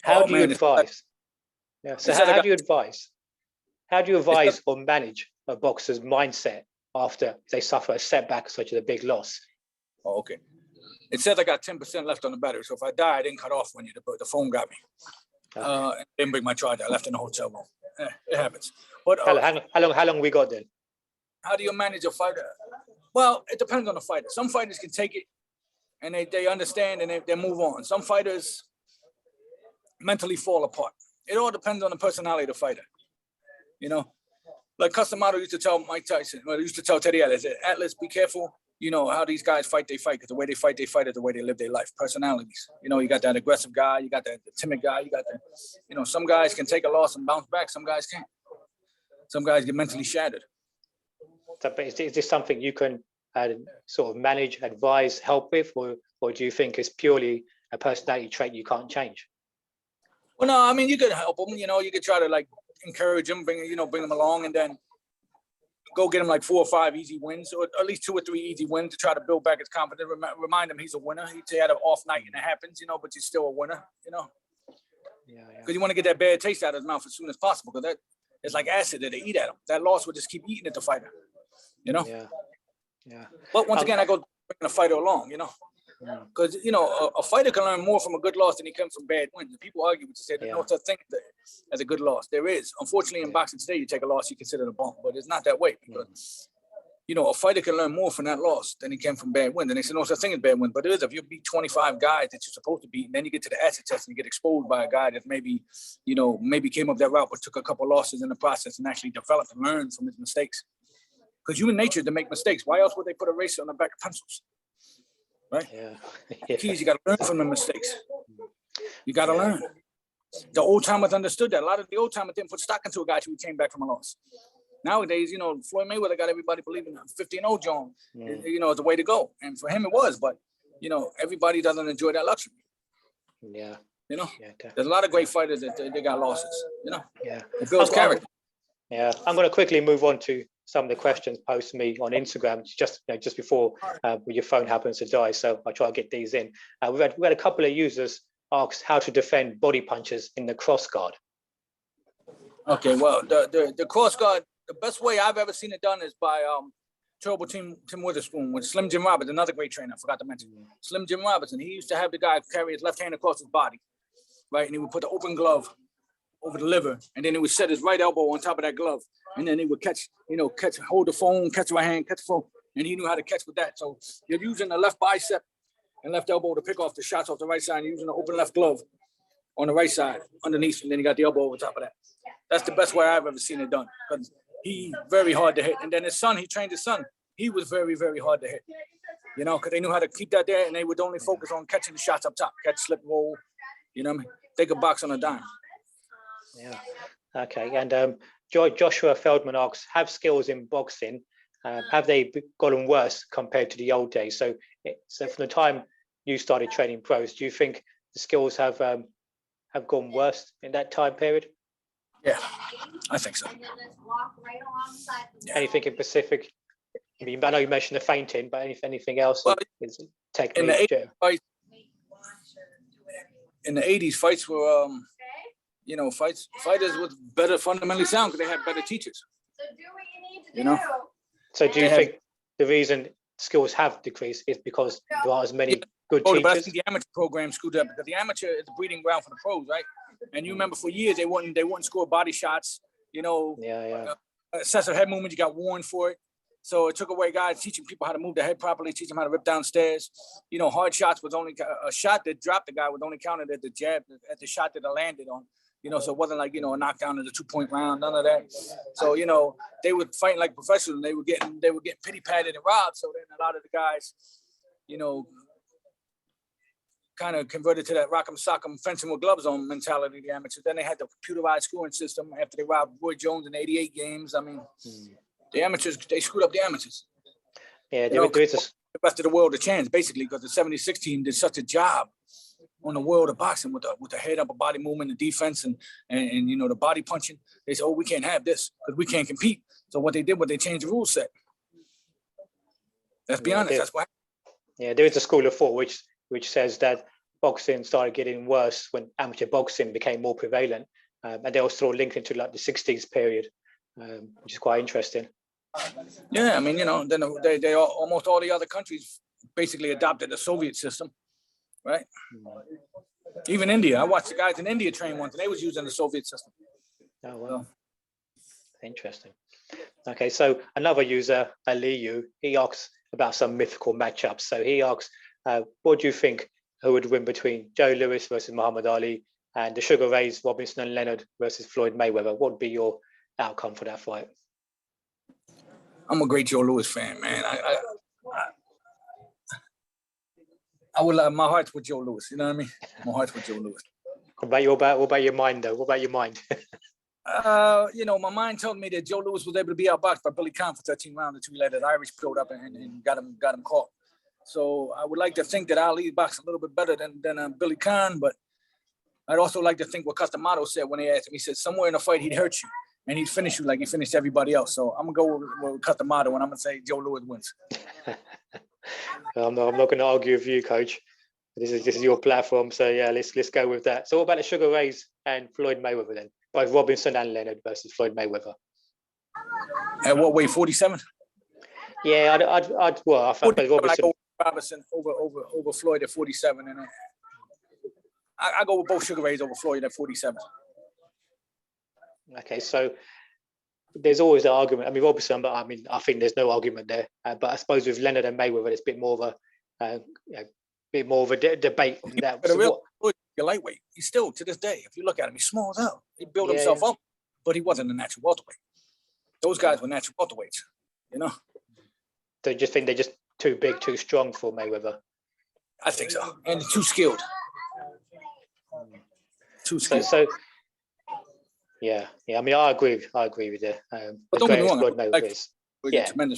how do you advise? Yeah, so how do you advise? How do you advise or manage a boxer's mindset after they suffer a setback such as a big loss? Oh, okay. It says I got 10% left on the battery, so if I die, I didn't cut off when the phone got me. Didn't bring my charger. I left in the hotel room. It happens. But how long we got then? How do you manage a fighter? Well, it depends on the fighter. Some fighters can take it and they understand and they move on. Some fighters mentally fall apart. It all depends on the personality of the fighter. You know, like Customato used to tell Mike Tyson, well, he used to tell Teddy Atlas, Atlas, be careful. You know, how these guys fight, they fight, because the way they fight is the way they live their life. Personalities. You know, you got that aggressive guy, you got that timid guy, you got the, some guys can take a loss and bounce back, some guys can't. Some guys get mentally shattered. So, is this something you can sort of manage, advise, help with, or do you think it's purely a personality trait you can't change? Well, no, I mean, you could help them. You know, you could try to like encourage them, bring them along, and then go get him like 4 or 5 easy wins, or at least 2 or 3 easy wins to try to build back his confidence. Remind him he's a winner. He had an off night and it happens, but you're still a winner, Yeah. Because you want to get that bad taste out of his mouth as soon as possible, because that it's like acid that they eat at him. That loss would just keep eating at the fighter, Yeah. But once again, I go bring the fighter along, because a fighter can learn more from a good loss than he can from bad wins. People argue with say there's no such thing as a good loss. There is. Unfortunately, in boxing today, you take a loss, you consider it a bump, but it's not that way. Because, a fighter can learn more from that loss than he can from bad wins. And they say no such thing as bad wins, but it is. If you beat 25 guys that you're supposed to beat, and then you get to the acid test and you get exposed by a guy that maybe came up that route, but took a couple losses in the process and actually developed and learned from his mistakes. Because human nature is to make mistakes. Why else would they put a eraser on the back of pencils? Right? Yeah. Keys, you got to learn from the mistakes. You got to learn. The old timers understood that. A lot of the old timers didn't put stock into a guy who came back from a loss. Nowadays, Floyd Mayweather got everybody believing 15-0 John, is the way to go. And for him, it was. But, everybody doesn't enjoy that luxury. Yeah. There's a lot of great fighters that they got losses, Yeah. It builds character. Yeah. I'm going to quickly move on to some of the questions posted to me on Instagram just before your phone happens to die. So I'll try to get these in. We had a couple of users ask how to defend body punches in the cross guard. Okay, well, the cross guard, the best way I've ever seen it done is by Terrible Tim Witherspoon with Slim Jim Roberts, another great trainer, I forgot to mention. Slim Jim Robertson, he used to have the guy carry his left hand across his body, right? And he would put the open glove over the liver, and then he would set his right elbow on top of that glove. And then he would catch, hold the phone, catch the right hand, catch the phone. And he knew how to catch with that. So you're using the left bicep and left elbow to pick off the shots off the right side, and using the open left glove on the right side underneath, and then you got the elbow over top of that. That's the best way I've ever seen it done, because he very hard to hit. And then his son, he trained his son. He was very, very hard to hit, because they knew how to keep that there, and they would only focus on catching the shots up top, catch, slip, roll, They could box on a dime. Yeah. Okay. And Joshua Feldman asks, have skills in boxing, have they gotten worse compared to the old days? So from the time you started training pros, do you think the skills have gone worse in that time period? Yeah, I think so. Yeah. Anything in specific? I mean, I know you mentioned the fainting, but anything else? Well, is technique? In the 80s, fights were, fighters was better fundamentally sound because they had better teachers. So do what you need to do. So do you think the reason skills have decreased is because there aren't as many good teachers? But I think the amateur program screwed up because the amateur is the breeding ground for the pros, right? And you remember for years they wouldn't score body shots. Excessive head movement, you got warned for it. So it took away guys teaching people how to move their head properly, teach them how to rip downstairs. Hard shots was only a shot that dropped the guy was only counted at the jab, at the shot that it landed on. So it wasn't like, a knockdown in the 2-point round, none of that. So, they were fighting like professionals and they were getting pity patted and robbed. So then a lot of the guys, kind of converted to that rock'em sock'em fencing with gloves on mentality, the amateurs. Then they had the computerized scoring system after they robbed Roy Jones in 88 games. I mean, the amateurs, they screwed up the amateurs. Yeah, there is the rest of the world a chance, basically, because the 76 team did such a job on the world of boxing with the head up, a body movement, the defense, and the body punching. They said, we can't have this because we can't compete. So what they did was they changed the rule set. Let's be honest, that's why. Yeah, there is a school of thought which says that boxing started getting worse when amateur boxing became more prevalent, and they also linked into like the 60s period, which is quite interesting. Yeah, I mean, then they almost all the other countries basically adopted the Soviet system, right? Even India. I watched the guys in India train once, and they was using the Soviet system. Oh, wow. Interesting. Okay, so another user, Aliyu, he asks about some mythical matchups. So he asks, what do you think who would win between Joe Louis versus Muhammad Ali and the Sugar Rays, Robinson and Leonard versus Floyd Mayweather? What would be your outcome for that fight? I'm a great Joe Louis fan, man. I would like, my heart's with Joe Louis. You know what I mean? My heart's with Joe Louis. What about your mind, though? What about your mind? My mind told me that Joe Louis was able to be outboxed by Billy Conn for 13 rounds until he let that Irish build up and got him caught. So I would like to think that Ali boxed a little bit better than Billy Conn, but I'd also like to think what Customato said when they asked him. He said somewhere in the fight he'd hurt you and he'd finish you like he finished everybody else. So I'm gonna go with Customato and I'm gonna say Joe Louis wins. I'm not going to argue with you, Coach. This is your platform, so yeah, let's go with that. So what about the Sugar Rays and Floyd Mayweather then? Both Robinson and Leonard versus Floyd Mayweather. At what weight? 47? Yeah, I'd I thought Robinson over Floyd at 47, and I go with both Sugar Rays over Floyd at 47. Okay, so there's always the argument. I mean, Robinson, but I think there's no argument there. But I suppose with Leonard and Mayweather, it's a bit more of a debate on that. But so you're lightweight. He's still, to this day, if you look at him, he's small as hell. He built himself up, but he wasn't a natural welterweight. Those guys were natural welterweights, So you just think they're just too big, too strong for Mayweather? I think so, and too skilled. Too skilled. So yeah. I mean, I agree with you. But don't get me wrong, tremendous.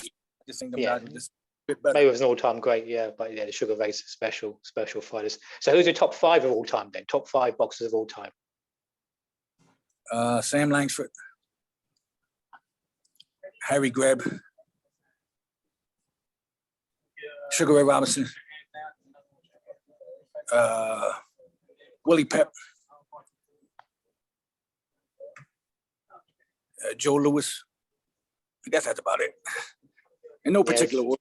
I just think them guys are just a bit better. Mayweather's an all-time great, but the Sugar Rays are special fighters. So who's your top 5 of all time then? Top 5 boxers of all time? Sam Langsford, Harry Greb, Sugar Ray Robinson, Willie Pep, Joe Louis. I guess that's about it. In no particular order.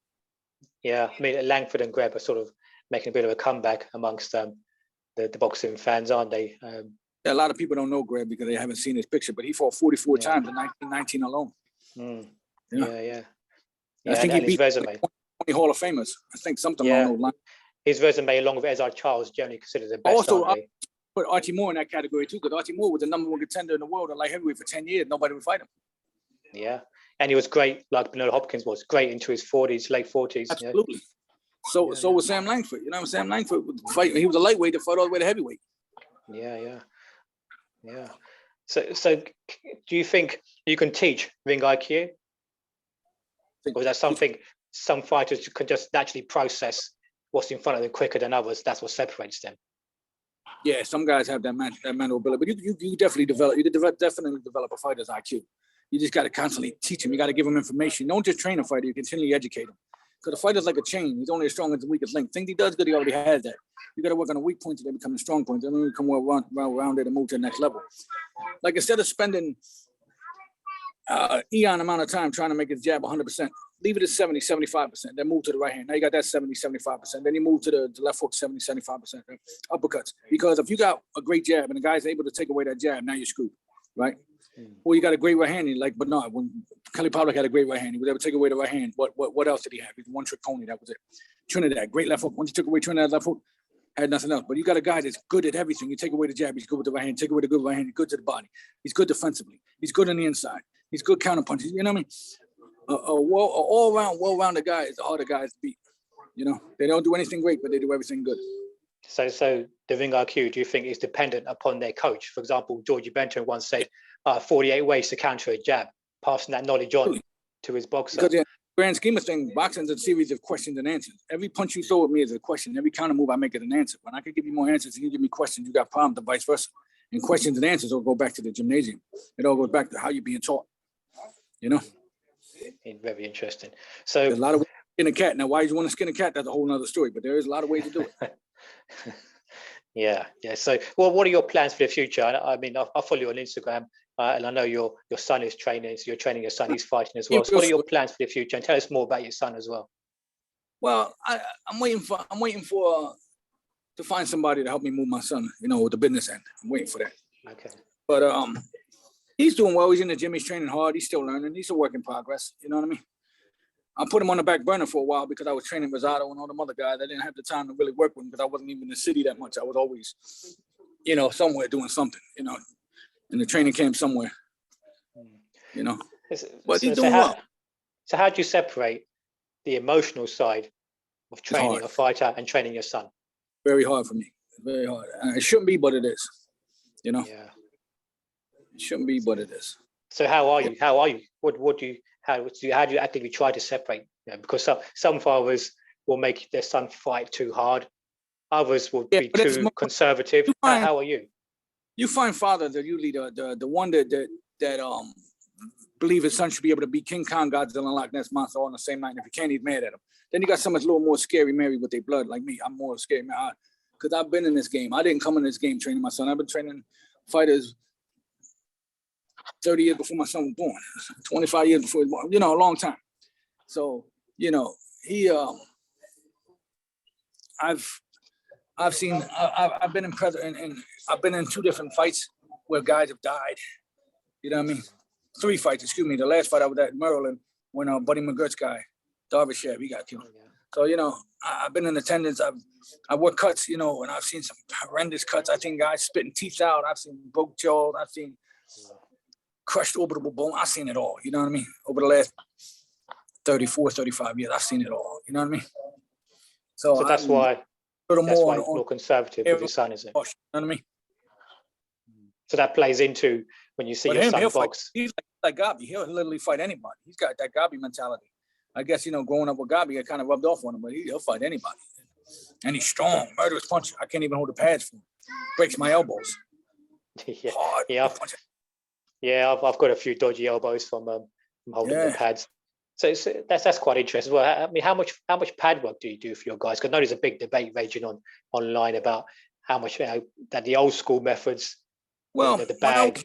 Yeah, I mean, Langford and Greb are sort of making a bit of a comeback amongst the boxing fans, aren't they? A lot of people don't know Greb because they haven't seen his picture, but he fought 44 times in 1919 alone. Yeah. I think he beat his resume. 20 Hall of Famers. I think something along those lines. His resume, along with Ezard Charles, generally considered the best. Also, I put Archie Moore in that category too, because Archie Moore was the #1 contender in the world at light heavyweight for 10 years. Nobody would fight him. Yeah, and he was great, like Bernard Hopkins was great into his 40s, late 40s. Absolutely. So was Sam Langsford. Sam Langsford would fight. He was a lightweight to fight all the way to heavyweight. Yeah. So do you think you can teach ring IQ? Or is that something some fighters can just naturally process what's in front of them quicker than others. That's what separates them. Yeah, some guys have that mental ability, but you definitely develop. You could definitely develop a fighter's IQ. You just got to constantly teach them. You got to give them information. Don't just train a fighter. You continually educate them. Because a fighter's like a chain. He's only as strong as the weakest link. Think he does good, he already has that. You got to work on the weak points until they become the strong points. Then we become well-rounded and move to the next level. Like instead of spending eon amount of time trying to make his jab 100%, leave it at 70, 75%. Then move to the right hand. Now you got that 70, 75%. Then you move to the left hook, 70, 75%. Uppercuts. Because if you got a great jab and the guy's able to take away that jab, now you're screwed, right? Well, you got a great right hand. Like Bernard, when Kelly Pavlik had a great right hand, he was able to take away the right hand. What else did he have? He's one trick pony. That was it. Trinidad, great left hook. Once you took away Trinidad's left hook, had nothing else. But you got a guy that's good at everything. You take away the jab, he's good with the right hand. Take away the good right hand, he's good to the body. He's good defensively. He's good on the inside. He's good counter punches. You know what I mean? All-around, well-rounded guy is the harder guys to beat. You know, they don't do anything great, but they do everything good. So the ring IQ, do you think, is dependent upon their coach? For example, Georgie Benton once said, 48 ways to counter a jab, passing that knowledge on to his boxer. Because in the grand scheme of things, boxing is a series of questions and answers. Every punch you throw at me is a question. Every counter move I make is an answer. When I can give you more answers and you give me questions, you got problems, and vice versa. And questions and answers all go back to the gymnasium. It all goes back to how you're being taught. You know? Very interesting. So there's a lot of ways to skin a cat. Now, why you want to skin a cat? That's a whole nother story. But there is a lot of ways to do it. Yeah. So, well, what are your plans for the future? I mean, I follow you on Instagram, and I know your son is training. So you're training your son. He's fighting as well. So, what are your plans for the future? And tell us more about your son as well. Well, I'm waiting for to find somebody to help me move my son. You know, with the business end. I'm waiting for that. Okay. But he's doing well. He's in the gym. He's training hard. He's still learning. He's a work in progress. You know what I mean? I put him on the back burner for a while because I was training Rosado and all them other guys. I didn't have the time to really work with him because I wasn't even in the city that much. I was always, you know, somewhere doing something, you know, in the training camp somewhere, you know. But he's doing well. So how do you separate the emotional side of training a fighter and training your son? Very hard for me. Very hard. It shouldn't be, but it is, you know. Yeah. It shouldn't be, but it is. So how are you? How are you? How do you actively try to separate? You know, because some fathers will make their son fight too hard. Others will be too conservative. How are you? You find fathers that usually the one that believe his son should be able to beat King Kong, Godzilla, and Loch Ness Monster all on the same night. And if he can't, he's mad at him. Then you got some that's a little more scary, married with their blood, like me. I'm more scary, man, because I've been in this game. I didn't come in this game training my son. I've been training fighters 30 years before my son was born, 25 years before he was born, you know, a long time. So, you know, I've been in present and I've been in 2 different fights where guys have died. You know what I mean? 3 fights, excuse me. The last fight I was at in Maryland when Buddy McGirt's guy, Darbyshire, he got killed. So, you know, I've been in attendance. I've worked cuts, you know, and I've seen some horrendous cuts. I've seen guys spitting teeth out. I've seen broke jaws. I've seen crushed orbital bone. I've seen it all. You know what I mean? Over the last 34, 35 years, I've seen it all. You know what I mean? So that's why more conservative with your son, is it? You know what I mean? So that plays into when you see your son box. He's like Gabi. He'll literally fight anybody. He's got that Gabi mentality. I guess, you know, growing up with Gabi, it kind of rubbed off on him, but he'll fight anybody. And he's strong, murderous puncher. I can't even hold the pads for him. Breaks my elbows. Yeah, hard. Yeah, I've got a few dodgy elbows from holding the pads. So that's quite interesting. Well, I mean, how much pad work do you do for your guys? Because I know there's a big debate raging online about how much, you know, that the old school methods. Well, the bag.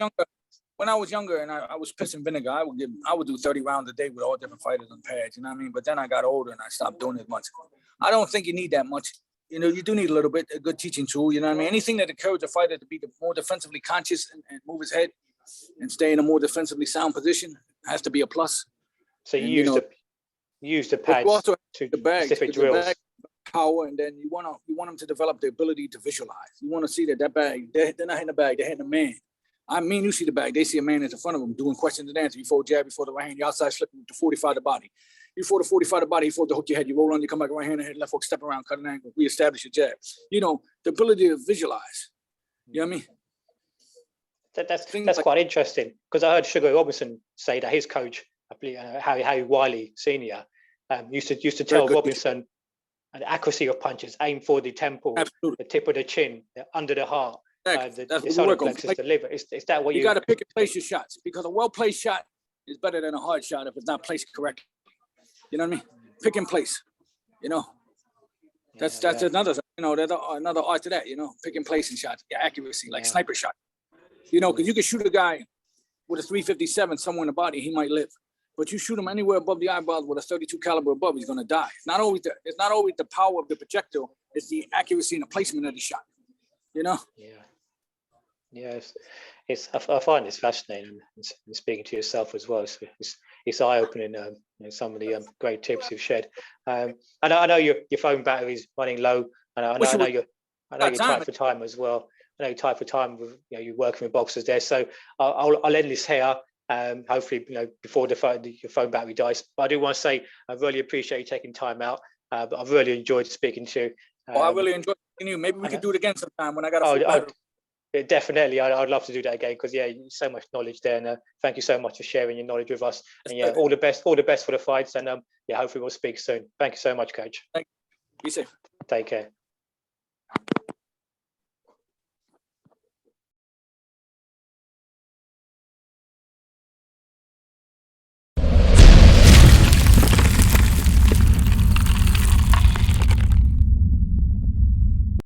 When I was younger and I was pissing vinegar, I would do 30 rounds a day with all different fighters on pads. You know what I mean? But then I got older and I stopped doing as much. I don't think you need that much. You know, you do need a little bit, a good teaching tool. You know what I mean? Anything that encourages a fighter to be more defensively conscious and move his head and stay in a more defensively sound position has to be a plus. So you use the pads also to the bag, specific drills. The bag power, and then you want them to develop the ability to visualize. You want to see that bag, they're not hitting the bag, they're hitting a man. I mean, you see the bag, they see a man that's in front of them doing questions and answers. You throw a jab, you throw the right hand, you outside slip to 45 the body. You throw the 45 the body, you throw the hook your head, you roll on, you come back right hand, left hook, step around, cut an angle, reestablish your jab. You know, the ability to visualize. You know what I mean? That's quite interesting, because I heard Sugar Robinson say that his coach, I believe, Harry Wiley Senior, used to tell Robinson and the accuracy of punches, aim for the temple, Absolutely. the tip of the chin, under the heart, the solar plexus, the liver. Is that what you got to pick and place your shots, because a well-placed shot is better than a hard shot if it's not placed correctly. You know what I mean? Pick and place. You know, that's another, you know, there's another art to that. You know, pick and placing shots, accuracy, like sniper shot. You know, because you can shoot a guy with a 357 somewhere in the body, he might live. But you shoot him anywhere above the eyeballs with a 32 caliber above, he's going to die. It's not always the power of the projectile; it's the accuracy and the placement of the shot. You know? I find it's fascinating, and speaking to yourself as well. It's eye-opening. You know, some of the great tips you've shared. I know your phone battery is running low, and I know you're tight for time as well. I know you're tight for time with, you know, you're working with boxers there. So I'll end this here. Hopefully, you know, before your phone battery dies. But I do want to say I really appreciate you taking time out. But I've really enjoyed speaking to you. I really enjoyed you. Maybe we could do it again sometime when I got a full battery. Definitely, I'd love to do that again, because so much knowledge there. And thank you so much for sharing your knowledge with us. And all the best for the fights. And hopefully we'll speak soon. Thank you so much, Coach. Thank you. Be safe. Take care.